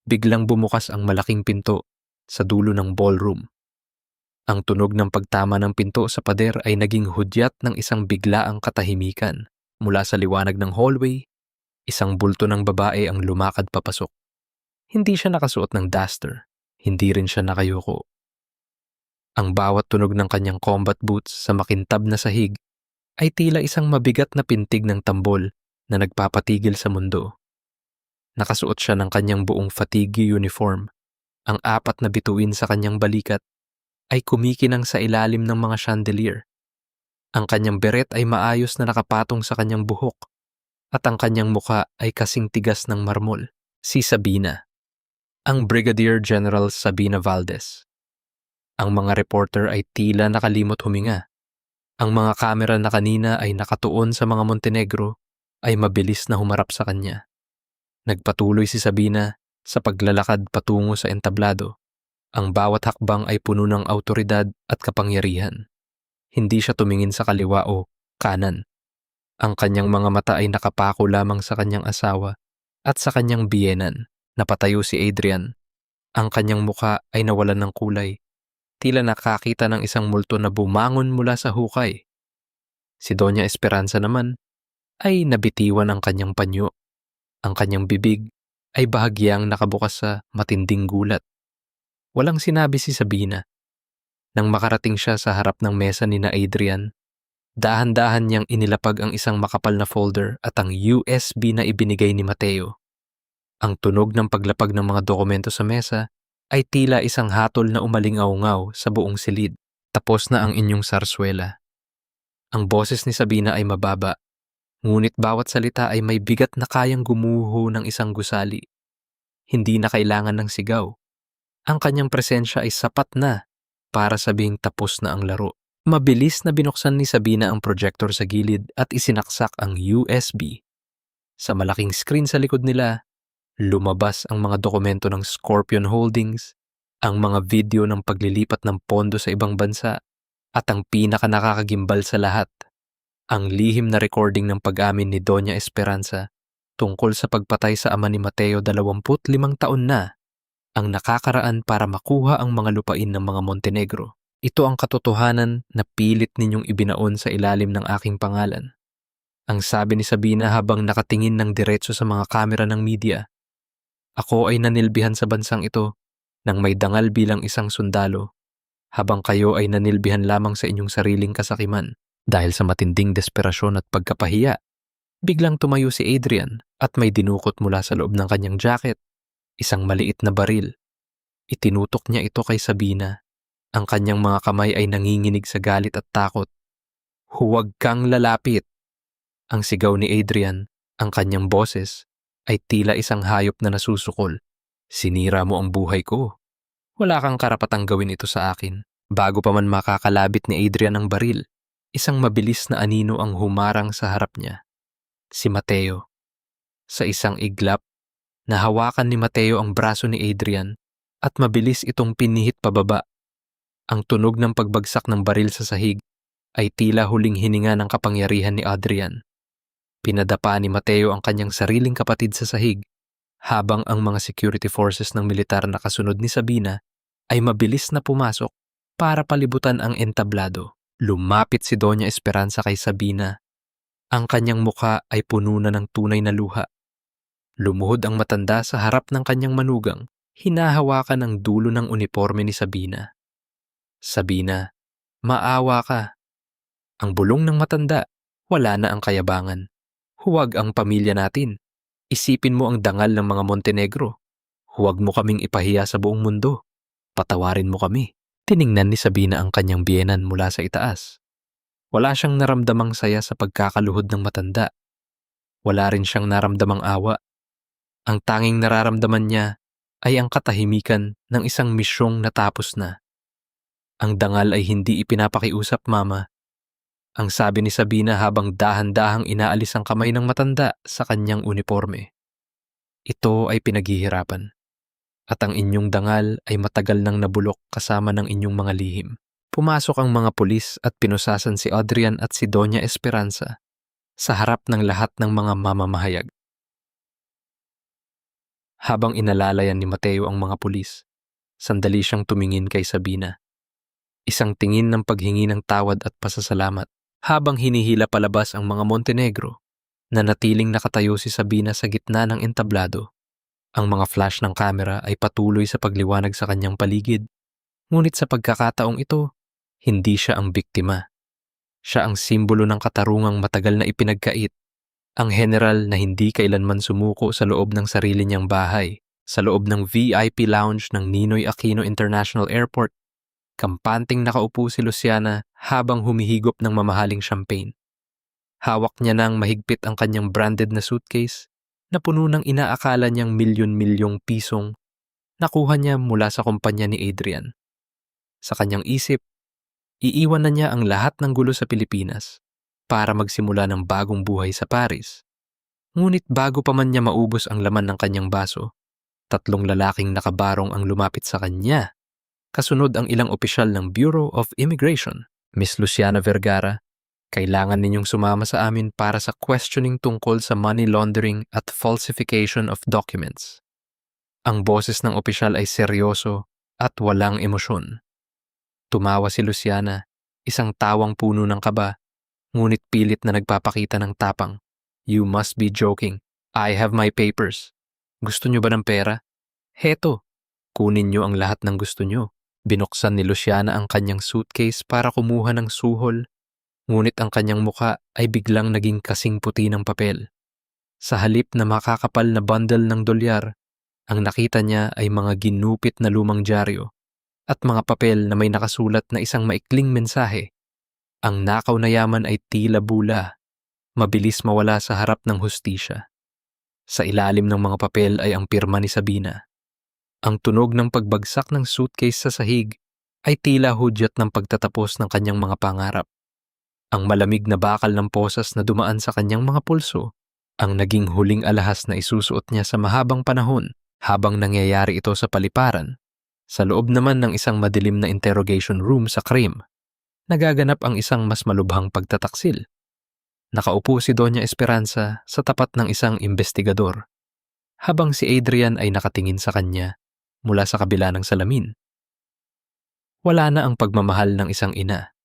Speaker 1: biglang bumukas ang malaking pinto sa dulo ng ballroom. Ang tunog ng pagtama ng pinto sa pader ay naging hudyat ng isang biglaang katahimikan. Mula sa liwanag ng hallway, isang bulto ng babae ang lumakad papasok. Hindi siya nakasuot ng duster, hindi rin siya nakayuko. Ang bawat tunog ng kanyang combat boots sa makintab na sahig ay tila isang mabigat na pintig ng tambol na nagpapatigil sa mundo. Nakasuot siya ng kanyang buong fatigue uniform. Ang 4 na bituin sa kanyang balikat ay kumikinang sa ilalim ng mga chandelier. Ang kanyang beret ay maayos na nakapatong sa kanyang buhok at ang kanyang muka ay kasing tigas ng marmol. Si Sabina. Ang Brigadier General Sabina Valdez. Ang mga reporter ay tila nakalimot huminga. Ang mga kamera na kanina ay nakatuon sa mga Montenegro ay mabilis na humarap sa kanya. Nagpatuloy si Sabina sa paglalakad patungo sa entablado. Ang bawat hakbang ay puno ng awtoridad at kapangyarihan. Hindi siya tumingin sa kaliwa o kanan. Ang kanyang mga mata ay nakapako lamang sa kanyang asawa at sa kanyang biyenan. Napatayo si Adrian. Ang kanyang muka ay nawalan ng kulay. Tila nakakita ng isang multo na bumangon mula sa hukay. Si Doña Esperanza naman ay nabitiwan ang kanyang panyo. Ang kanyang bibig ay bahagyang nakabukas sa matinding gulat. Walang sinabi si Sabina. Nang makarating siya sa harap ng mesa ni na Adrian, dahan-dahan niyang inilapag ang isang makapal na folder at ang USB na ibinigay ni Mateo. Ang tunog ng paglapag ng mga dokumento sa mesa ay tila isang hatol na umalingaw-ngaw sa buong silid. Tapos na ang inyong sarswela. Ang boses ni Sabina ay mababa, ngunit bawat salita ay may bigat na kayang gumuho ng isang gusali. Hindi na kailangan ng sigaw. Ang kanyang presensya ay sapat na para sabihing tapos na ang laro. Mabilis na binuksan ni Sabina ang projector sa gilid at isinaksak ang USB. Sa malaking screen sa likod nila, lumabas ang mga dokumento ng Scorpion Holdings, ang mga video ng paglilipat ng pondo sa ibang bansa, at ang pinaka-nakakagimbal sa lahat, ang lihim na recording ng pag-amin ni Doña Esperanza tungkol sa pagpatay sa ama ni Mateo 25 taon na ang nakakaraan para makuha ang mga lupain ng mga Montenegro. Ito ang katotohanan na pilit ninyong ibinaon sa ilalim ng aking pangalan. Ang sabi ni Sabina habang nakatingin ng diretso sa mga kamera ng media. Ako ay nanilbihan sa bansang ito nang may dangal bilang isang sundalo, habang kayo ay nanilbihan lamang sa inyong sariling kasakiman. Dahil sa matinding desperasyon at pagkapahiya, biglang tumayo si Adrian at may dinukot mula sa loob ng kanyang jacket, isang maliit na baril. Itinutok niya ito kay Sabina. Ang kanyang mga kamay ay nanginginig sa galit at takot. Huwag kang lalapit! Ang sigaw ni Adrian, ang kanyang boses, ay tila isang hayop na nasusukol. Sinira mo ang buhay ko. Wala kang karapatang gawin ito sa akin. Bago pa man makakalabit ni Adrian ang baril, isang mabilis na anino ang humarang sa harap niya. Si Mateo. Sa isang iglap, nahawakan ni Mateo ang braso ni Adrian at mabilis itong pinihit pababa. Ang tunog ng pagbagsak ng baril sa sahig ay tila huling hininga ng kapangyarihan ni Adrian. Pinadapa ni Mateo ang kanyang sariling kapatid sa sahig, habang ang mga security forces ng militar na kasunod ni Sabina ay mabilis na pumasok para palibutan ang entablado. Lumapit si Doña Esperanza kay Sabina. Ang kanyang muka ay puno na ng tunay na luha. Lumuhod ang matanda sa harap ng kanyang manugang, hinahawakan ang dulo ng uniforme ni Sabina. Sabina, maawa ka. Ang bulong ng matanda, wala na ang kayabangan. Huwag ang pamilya natin. Isipin mo ang dangal ng mga Montenegro. Huwag mo kaming ipahiya sa buong mundo. Patawarin mo kami. Tiningnan ni Sabina ang kanyang biyenan mula sa itaas. Wala siyang naramdamang saya sa pagkakaluhod ng matanda. Wala rin siyang naramdamang awa. Ang tanging nararamdaman niya ay ang katahimikan ng isang misyong natapos na. Ang dangal ay hindi ipinapakiusap, Mama. Ang sabi ni Sabina habang dahan-dahang inaalis ang kamay ng matanda sa kanyang uniforme. Ito ay pinaghihirapan. At ang inyong dangal ay matagal nang nabulok kasama ng inyong mga lihim. Pumasok ang mga pulis at pinusasan si Adrian at si Doña Esperanza sa harap ng lahat ng mga mamamahayag. Habang inalalayan ni Mateo ang mga pulis, sandali siyang tumingin kay Sabina. Isang tingin ng paghingi ng tawad at pasasalamat. Habang hinihila palabas ang mga Montenegro, nanatiling nakatayo si Sabina sa gitna ng entablado. Ang mga flash ng kamera ay patuloy sa pagliwanag sa kanyang paligid. Ngunit sa pagkakataong ito, hindi siya ang biktima. Siya ang simbolo ng katarungang matagal na ipinagkait. Ang general na hindi kailanman sumuko sa loob ng sarili niyang bahay, sa loob ng VIP lounge ng Ninoy Aquino International Airport. Kampanting nakaupo si Luciana habang humihigop ng mamahaling champagne. Hawak niya nang mahigpit ang kanyang branded na suitcase na puno ng inaakala niyang milyon-milyong pisong nakuha niya mula sa kumpanya ni Adrian. Sa kanyang isip, iiwan na niya ang lahat ng gulo sa Pilipinas para magsimula ng bagong buhay sa Paris. Ngunit bago pa man niya maubos ang laman ng kanyang baso, 3 lalaking nakabarong ang lumapit sa kanya. Kasunod ang ilang opisyal ng Bureau of Immigration. Miss Luciana Vergara, kailangan ninyong sumama sa amin para sa questioning tungkol sa money laundering at falsification of documents. Ang boses ng opisyal ay seryoso at walang emosyon. Tumawa si Luciana, isang tawang puno ng kaba, ngunit pilit na nagpapakita ng tapang. You must be joking. I have my papers. Gusto nyo ba ng pera? Heto, kunin nyo ang lahat ng gusto nyo. Binuksan ni Luciana ang kanyang suitcase para kumuha ng suhol, ngunit ang kanyang muka ay biglang naging kasing puti ng papel. Sa halip na makakapal na bundle ng dolyar, ang nakita niya ay mga ginupit na lumang dyaryo at mga papel na may nakasulat na isang maikling mensahe. Ang nakaw na yaman ay tila bula, mabilis mawala sa harap ng hustisya. Sa ilalim ng mga papel ay ang pirma ni Sabina. Ang tunog ng pagbagsak ng suitcase sa sahig ay tila hudyat ng pagtatapos ng kanyang mga pangarap. Ang malamig na bakal ng posas na dumaan sa kanyang mga pulso, ang naging huling alahas na isusuot niya sa mahabang panahon habang nangyayari ito sa paliparan. Sa loob naman ng isang madilim na interrogation room sa CRIM, nagaganap ang isang mas malubhang pagtataksil. Nakaupo si Doña Esperanza sa tapat ng isang investigador, habang si Adrian ay nakatingin sa kanya mula sa kabila ng salamin. Wala na ang pagmamahal ng isang ina.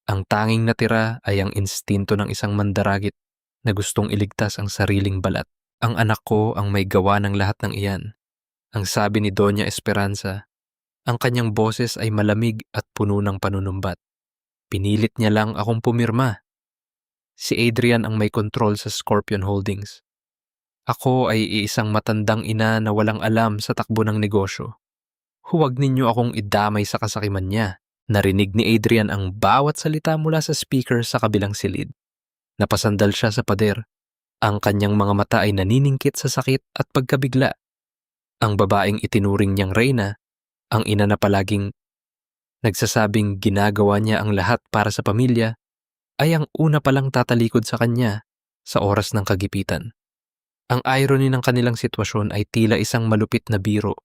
Speaker 1: Ang tanging natira ay ang instinto ng isang mandaragit na gustong iligtas ang sariling balat. Ang anak ko ang may gawa ng lahat ng iyan. Ang sabi ni Doña Esperanza, ang kanyang boses ay malamig at puno ng panunumbat. Pinilit niya lang akong pumirma. Si Adrian ang may kontrol sa Scorpion Holdings. Ako ay iisang matandang ina na walang alam sa takbo ng negosyo. Huwag ninyo akong idamay sa kasakiman niya. Narinig ni Adrian ang bawat salita mula sa speaker sa kabilang silid. Napasandal siya sa pader. Ang kanyang mga mata ay naniningkit sa sakit at pagkabigla. Ang babaeng itinuring niyang reyna, ang ina na palaging nagsasabing ginagawa niya ang lahat para sa pamilya, ay ang una palang tatalikod sa kanya sa oras ng kagipitan. Ang irony ng kanilang sitwasyon ay tila isang malupit na biro.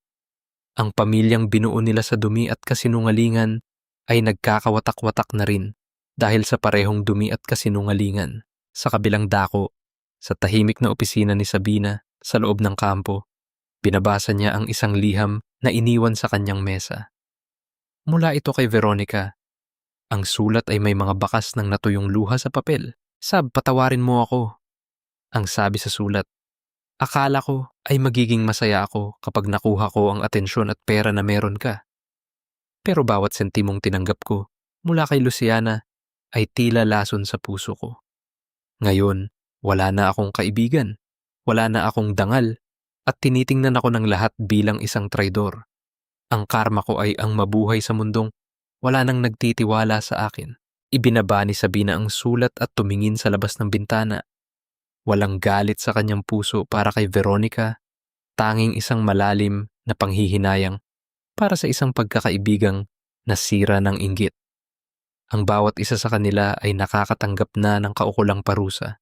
Speaker 1: Ang pamilyang binuo nila sa dumi at kasinungalingan ay nagkakawatak-watak na rin dahil sa parehong dumi at kasinungalingan. Sa kabilang dako, sa tahimik na opisina ni Sabina sa loob ng kampo, binabasa niya ang isang liham na iniwan sa kanyang mesa. Mula ito kay Veronica. Ang sulat ay may mga bakas ng natuyong luha sa papel. Sab, patawarin mo ako. Ang sabi sa sulat, akala ko ay magiging masaya ako kapag nakuha ko ang atensyon at pera na meron ka. Pero bawat sentimong tinanggap ko mula kay Luciana ay tila lason sa puso ko. Ngayon, wala na akong kaibigan, wala na akong dangal, at tinitingnan ako ng lahat bilang isang traidor. Ang karma ko ay ang mabuhay sa mundong wala nang nagtitiwala sa akin. Ibinaba ni Sabina ang sulat at tumingin sa labas ng bintana. Walang galit sa kanyang puso para kay Veronica, tanging isang malalim na panghihinayang para sa isang pagkakaibigang nasira ng inggit. Ang bawat isa sa kanila ay nakakatanggap na ng kaukulang parusa,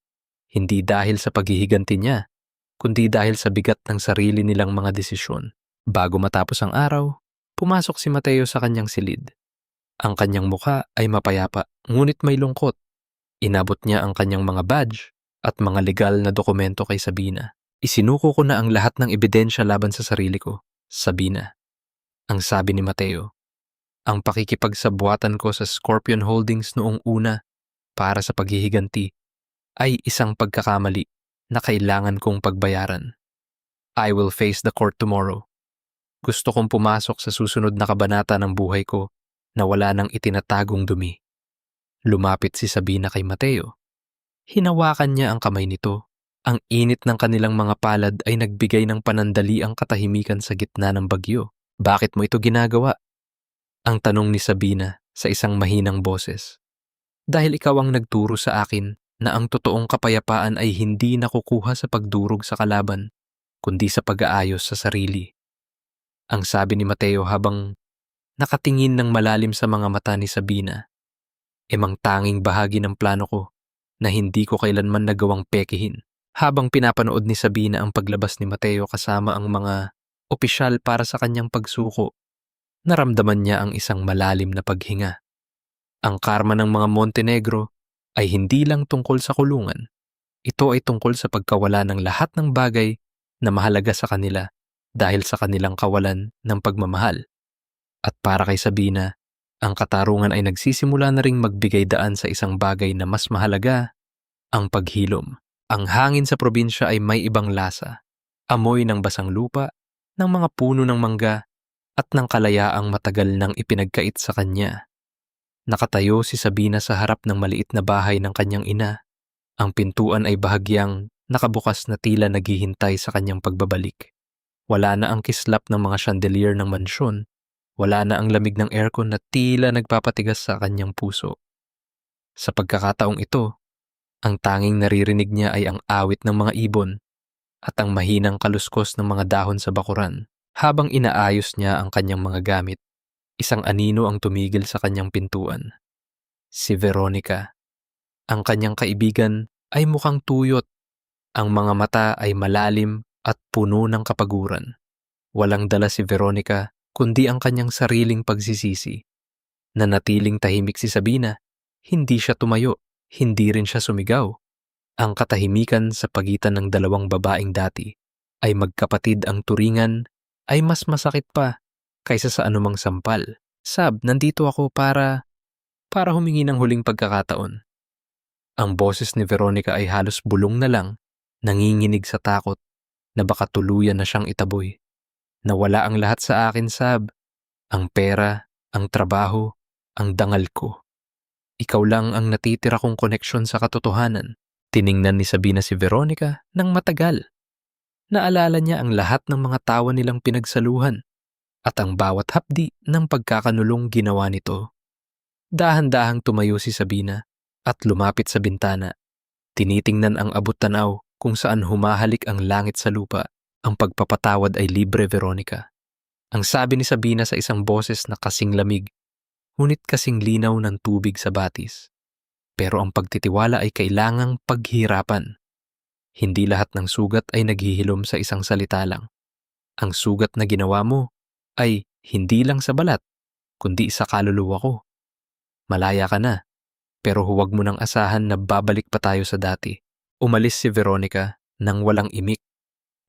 Speaker 1: hindi dahil sa paghihiganti niya, kundi dahil sa bigat ng sarili nilang mga desisyon. Bago matapos ang araw, pumasok si Mateo sa kanyang silid. Ang kanyang muka ay mapayapa, ngunit may lungkot. Inabot niya ang kanyang mga badge at mga legal na dokumento kay Sabina. Isinuko ko na ang lahat ng ebidensya laban sa sarili ko, Sabina. Ang sabi ni Mateo, ang pakikipagsabuatan ko sa Scorpion Holdings noong una para sa paghihiganti ay isang pagkakamali na kailangan kong pagbayaran. I will face the court tomorrow. Gusto kong pumasok sa susunod na kabanata ng buhay ko na wala nang itinatagong dumi. Lumapit si Sabina kay Mateo. Hinawakan niya ang kamay nito. Ang init ng kanilang mga palad ay nagbigay ng panandaliang katahimikan sa gitna ng bagyo. Bakit mo ito ginagawa? Ang tanong ni Sabina sa isang mahinang boses. Dahil ikaw ang nagturo sa akin na ang totoong kapayapaan ay hindi nakukuha sa pagdurog sa kalaban, kundi sa pag-aayos sa sarili. Ang sabi ni Mateo habang nakatingin ng malalim sa mga mata ni Sabina. Emang tanging bahagi ng plano ko na hindi ko kailanman nagawang pekihin. Habang pinapanood ni Sabina ang paglabas ni Mateo kasama ang mga opisyal para sa kanyang pagsuko, naramdaman niya ang isang malalim na paghinga. Ang karma ng mga Montenegro ay hindi lang tungkol sa kulungan. Ito ay tungkol sa pagkawala ng lahat ng bagay na mahalaga sa kanila dahil sa kanilang kawalan ng pagmamahal. At para kay Sabina, ang katarungan ay nagsisimula na ring magbigay daan sa isang bagay na mas mahalaga, ang paghilom. Ang hangin sa probinsya ay may ibang lasa. Amoy ng basang lupa, ng mga puno ng mangga, at ng kalayaang matagal nang ipinagkait sa kanya. Nakatayo si Sabina sa harap ng maliit na bahay ng kanyang ina. Ang pintuan ay bahagyang nakabukas na tila naghihintay sa kanyang pagbabalik. Wala na ang kislap ng mga chandelier ng mansyon. Wala na ang lamig ng aircon na tila nagpapatigas sa kanyang puso. Sa pagkakataong ito, ang tanging naririnig niya ay ang awit ng mga ibon at ang mahinang kaluskos ng mga dahon sa bakuran. Habang inaayos niya ang kanyang mga gamit, isang anino ang tumigil sa kanyang pintuan. Si Veronica. Ang kanyang kaibigan ay mukhang tuyot. Ang mga mata ay malalim at puno ng kapaguran. Walang dala si Veronica kundi ang kanyang sariling pagsisisi. Nanatiling tahimik si Sabina. Hindi siya tumayo, hindi rin siya sumigaw. Ang katahimikan sa pagitan ng dalawang babaeng dati ay magkapatid ang turingan ay mas masakit pa kaysa sa anumang sampal. Sab, nandito ako para humingi ng huling pagkakataon. Ang boses ni Veronica ay halos bulong na lang, nanginginig sa takot na baka tuluyan na siyang itaboy. Nawala ang lahat sa akin, Sab. Ang pera, ang trabaho, ang dangal ko. Ikaw lang ang natitira kong koneksyon sa katotohanan. Tiningnan ni Sabina si Veronica ng matagal. Naalala niya ang lahat ng mga tawa nilang pinagsaluhan at ang bawat hapdi ng pagkakanulong ginawa nito. Dahan-dahang tumayo si Sabina at lumapit sa bintana. Tinitingnan ang abot-tanaw kung saan humahalik ang langit sa lupa. Ang pagpapatawad ay libre, Veronica. Ang sabi ni Sabina sa isang boses na kasing lamig, ngunit kasing linaw ng tubig sa batis. Pero ang pagtitiwala ay kailangang paghirapan. Hindi lahat ng sugat ay naghihilom sa isang salita lang. Ang sugat na ginawa mo ay hindi lang sa balat, kundi sa kaluluwa ko. Malaya ka na, pero huwag mo nang asahan na babalik pa tayo sa dati. Umalis si Veronica nang walang imik.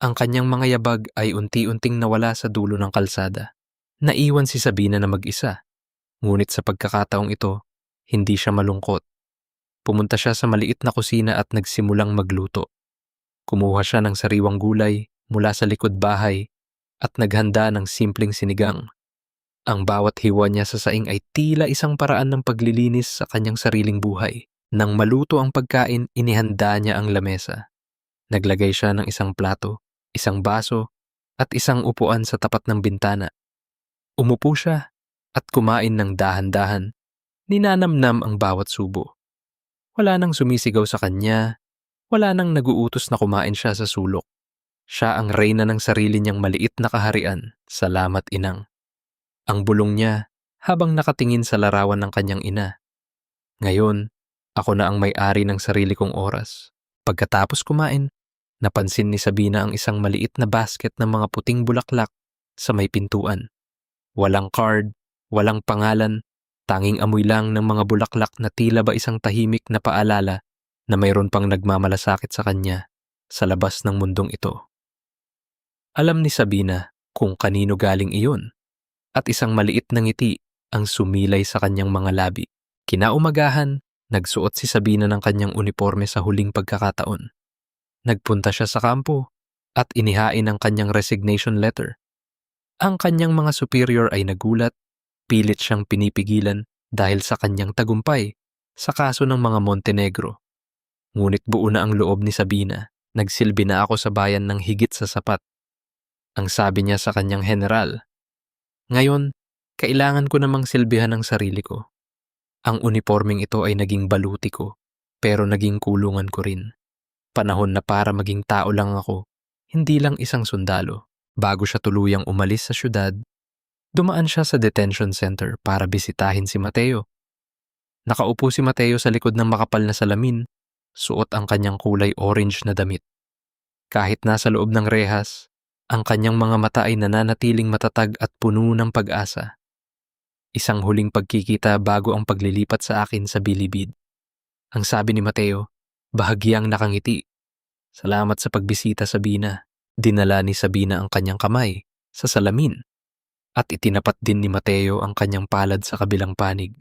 Speaker 1: Ang kanyang mga yabag ay unti-unting nawala sa dulo ng kalsada. Naiwan si Sabina na mag-isa. Ngunit sa pagkakataong ito, hindi siya malungkot. Pumunta siya sa maliit na kusina at nagsimulang magluto. Kumuha siya ng sariwang gulay mula sa likod bahay at naghanda ng simpleng sinigang. Ang bawat hiwa niya sa saing ay tila isang paraan ng paglilinis sa kanyang sariling buhay. Nang maluto ang pagkain, inihanda niya ang lamesa. Naglagay siya ng isang plato, isang baso, at isang upuan sa tapat ng bintana. Umupo siya at kumain ng dahan-dahan. Ninanamnam ang bawat subo. Wala nang sumisigaw sa kanya, wala nang naguutos na kumain siya sa sulok. Siya ang reyna ng sarili niyang maliit na kaharian. Salamat, inang. Ang bulong niya habang nakatingin sa larawan ng kanyang ina. Ngayon, ako na ang may-ari ng sarili kong oras. Pagkatapos kumain, napansin ni Sabina ang isang maliit na basket ng mga puting bulaklak sa may pintuan. Walang card, walang pangalan, tanging amoy lang ng mga bulaklak na tila ba isang tahimik na paalala na mayroon pang nagmamalasakit sa kanya sa labas ng mundong ito. Alam ni Sabina kung kanino galing iyon at isang maliit na ngiti ang sumilay sa kanyang mga labi. Kinaumagahan, nagsuot si Sabina ng kanyang uniforme sa huling pagkakataon. Nagpunta siya sa kampo at inihain ang kanyang resignation letter. Ang kanyang mga superior ay nagulat, pilit siyang pinipigilan dahil sa kanyang tagumpay sa kaso ng mga Montenegro. Ngunit buo na ang loob ni Sabina, nagsilbi na ako sa bayan ng higit sa sapat. Ang sabi niya sa kanyang general, ngayon, kailangan ko namang silbihan ang sarili ko. Ang uniforming ito ay naging baluti ko, pero naging kulungan ko rin. Panahon na para maging tao lang ako, hindi lang isang sundalo. Bago siya tuluyang umalis sa syudad, dumaan siya sa detention center para bisitahin si Mateo. Nakaupo si Mateo sa likod ng makapal na salamin, suot ang kanyang kulay orange na damit. Kahit nasa loob ng rehas, ang kanyang mga mata ay nananatiling matatag at puno ng pag-asa. Isang huling pagkikita bago ang paglilipat sa akin sa bilibid. Ang sabi ni Mateo, bahagyang nakangiti. Salamat sa pagbisita, Sabina. Dinala ni Sabina ang kanyang kamay sa salamin at itinapat din ni Mateo ang kanyang palad sa kabilang panig.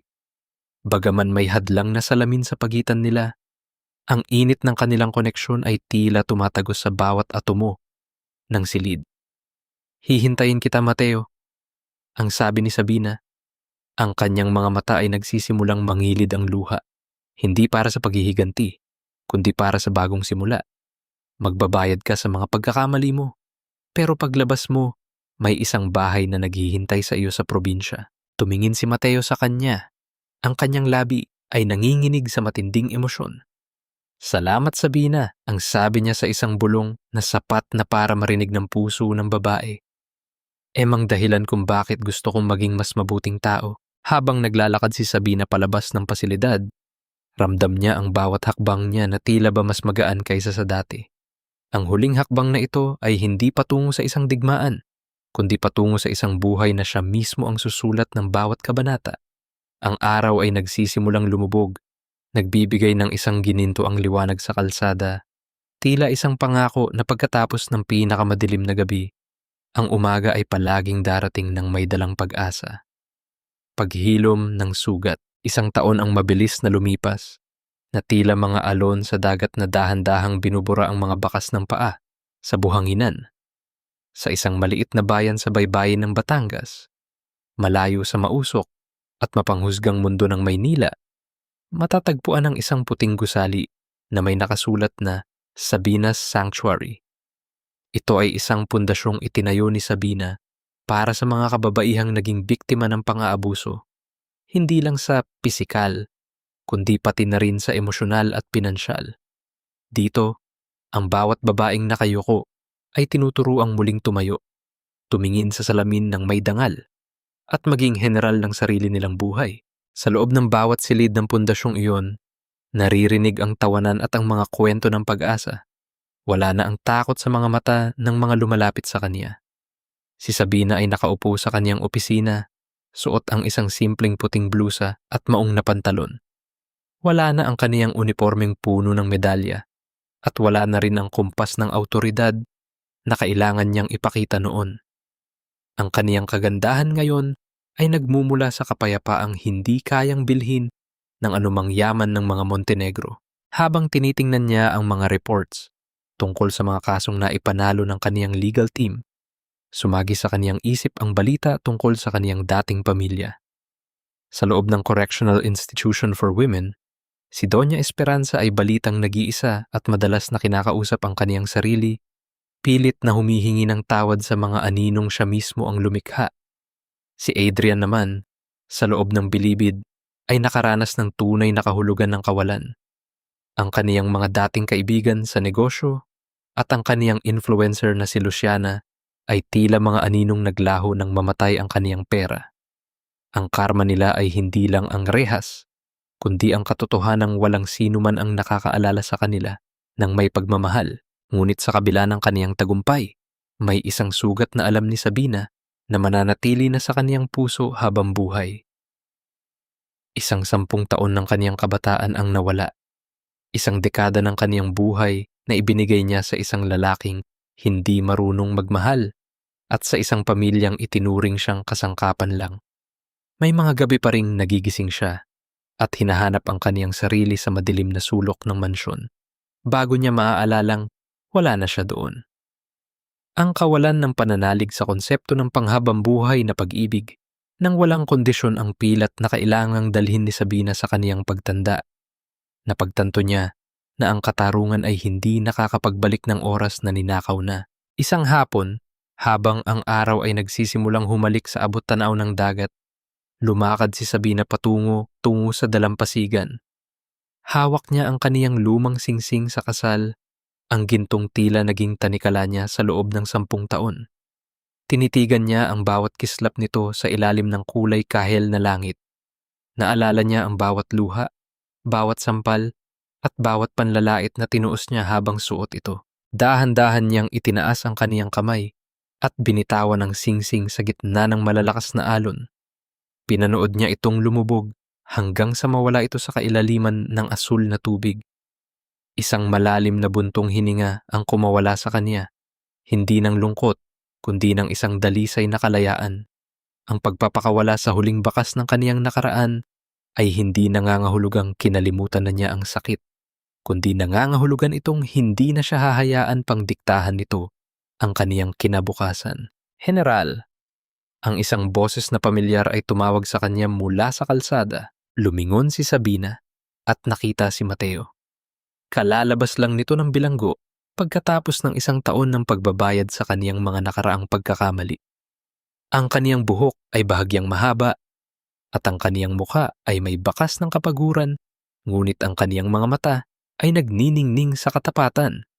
Speaker 1: Bagaman may hadlang na salamin sa pagitan nila, ang init ng kanilang koneksyon ay tila tumatagos sa bawat atomo ng silid. Hihintayin kita, Mateo, ang sabi ni Sabina. Ang kanyang mga mata ay nagsisimulang mangilid ang luha, hindi para sa paghihiganti, kundi para sa bagong simula. Magbabayad ka sa mga pagkakamali mo, pero paglabas mo, may isang bahay na naghihintay sa iyo sa probinsya. Tumingin si Mateo sa kanya. Ang kanyang labi ay nanginginig sa matinding emosyon. Salamat, Sabina, ang sabi niya sa isang bulong na sapat na para marinig ng puso ng babae. Emang dahilan kung bakit gusto kong maging mas mabuting tao. Habang naglalakad si Sabina palabas ng pasilidad, ramdam niya ang bawat hakbang niya na tila ba mas magaan kaysa sa dati. Ang huling hakbang na ito ay hindi patungo sa isang digmaan, kundi patungo sa isang buhay na siya mismo ang susulat ng bawat kabanata. Ang araw ay nagsisimulang lumubog, nagbibigay ng isang gininto ang liwanag sa kalsada, tila isang pangako na pagkatapos ng pinakamadilim na gabi, ang umaga ay palaging darating ng may dalang pag-asa. Paghilom ng sugat, isang taon ang mabilis na lumipas, na tila mga alon sa dagat na dahan-dahang binubura ang mga bakas ng paa sa buhanginan. Sa isang maliit na bayan sa baybayin ng Batangas, malayo sa mausok at mapanghusgang mundo ng Maynila, matatagpuan ang isang puting gusali na may nakasulat na Sabina's Sanctuary. Ito ay isang pundasyong itinayo ni Sabina para sa mga kababaihang naging biktima ng pang-aabuso, hindi lang sa pisikal, kundi pati na rin sa emosyonal at pinansyal. Dito, ang bawat babaeng nakayuko ay tinuturuang muling tumayo, tumingin sa salamin ng may dangal, at maging general ng sarili nilang buhay. Sa loob ng bawat silid ng pundasyong iyon, naririnig ang tawanan at ang mga kwento ng pag-asa. Wala na ang takot sa mga mata ng mga lumalapit sa kanya. Si Sabina ay nakaupo sa kanyang opisina, suot ang isang simpleng puting blusa at maong na pantalon. Wala na ang kaniyang unipormeng puno ng medalya at wala na rin ang kumpas ng autoridad na kailangan niyang ipakita noon. Ang kaniyang kagandahan ngayon ay nagmumula sa kapayapaang hindi kayang bilhin ng anumang yaman ng mga Montenegro. Habang tinitingnan niya ang mga reports tungkol sa mga kasong naipanalo ng kaniyang legal team, sumagi sa kaniyang isip ang balita tungkol sa kaniyang dating pamilya. Sa loob ng Correctional Institution for Women, si Doña Esperanza ay balitang nag-iisa at madalas na kinakausap ang kaniyang sarili, pilit na humihingi ng tawad sa mga aninong siya mismo ang lumikha. Si Adrian naman, sa loob ng bilibid, ay nakaranas ng tunay na kahulugan ng kawalan. Ang kaniyang mga dating kaibigan sa negosyo at ang kaniyang influencer na si Luciana ay tila mga aninong naglaho nang mamatay ang kaniyang pera. Ang karma nila ay hindi lang ang rehas, kundi ang katotohanang walang sino man ang nakakaalala sa kanila ng may pagmamahal. Ngunit sa kabila ng kaniyang tagumpay, may isang sugat na alam ni Sabina na mananatili na sa kaniyang puso habang buhay. Isang 10 taon ng kaniyang kabataan ang nawala. Isang dekada ng kaniyang buhay na ibinigay niya sa isang lalaking hindi marunong magmahal at sa isang pamilyang itinuring siyang kasangkapan lang. May mga gabi pa ring nagigising siya at hinahanap ang kaniyang sarili sa madilim na sulok ng mansyon bago niya maaalalang wala na siya doon. Ang kawalan ng pananalig sa konsepto ng panghabang buhay na pag-ibig nang walang kondisyon ang pilat na kailangang dalhin ni Sabina sa kaniyang pagtanda. Napagtanto niya na ang katarungan ay hindi nakakapagbalik ng oras na ninakaw na. Isang hapon, habang ang araw ay nagsisimulang humalik sa abot-tanaw ng dagat, lumakad si Sabina tungo sa dalampasigan. Hawak niya ang kaniyang lumang singsing sa kasal, ang gintong tila naging tanikala niya sa loob ng 10 taon. Tinitigan niya ang bawat kislap nito sa ilalim ng kulay kahel na langit. Naalala niya ang bawat luha, bawat sampal, at bawat panlalait na tinuos niya habang suot ito. Dahan-dahan niyang itinaas ang kaniyang kamay at binitawan ang singsing sa gitna ng malalakas na alon. Pinanood niya itong lumubog hanggang sa mawala ito sa kailaliman ng asul na tubig. Isang malalim na buntong hininga ang kumawala sa kanya, hindi ng lungkot, kundi ng isang dalisay na kalayaan. Ang pagpapakawala sa huling bakas ng kaniyang nakaraan ay hindi nangangahulugang kinalimutan na niya ang sakit, kundi nangangahulugan itong hindi na siya hahayaan pang diktahan nito ang kaniyang kinabukasan. General, ang isang boses na pamilyar ay tumawag sa kanya mula sa kalsada. Lumingon si Sabina at nakita si Mateo. Kalalabas lang nito ng bilanggo pagkatapos ng isang taon ng pagbabayad sa kaniyang mga nakaraang pagkakamali. Ang kaniyang buhok ay bahagyang mahaba at ang kaniyang mukha ay may bakas ng kapaguran, ngunit ang kaniyang mga mata ay nagniningning sa katapatan.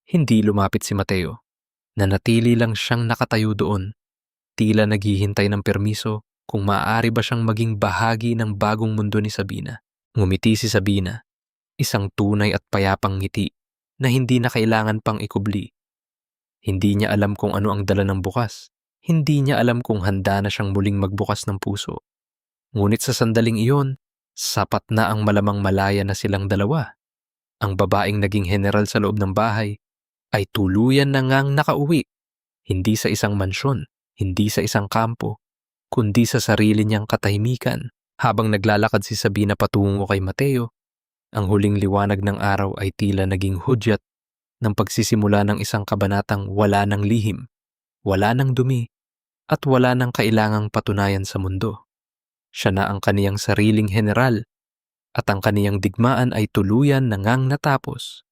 Speaker 1: Hindi lumapit si Mateo. Nanatili lang siyang nakatayo doon, tila naghihintay ng permiso kung maaari ba siyang maging bahagi ng bagong mundo ni Sabina. Ngumiti si Sabina, isang tunay at payapang ngiti na hindi na kailangan pang ikubli. Hindi niya alam kung ano ang dala ng bukas. Hindi niya alam kung handa na siyang muling magbukas ng puso. Ngunit sa sandaling iyon, sapat na ang malamang malaya na silang dalawa. Ang babaeng naging general sa loob ng bahay ay tuluyan na ngang nakauwi, hindi sa isang mansyon, hindi sa isang kampo, kundi sa sarili niyang katahimikan. Habang naglalakad si Sabina patungo kay Mateo, ang huling liwanag ng araw ay tila naging hudyat ng pagsisimula ng isang kabanatang wala ng lihim, wala ng dumi, at wala ng kailangang patunayan sa mundo. Siya na ang kaniyang sariling general, at ang kaniyang digmaan ay tuluyan na ngang natapos.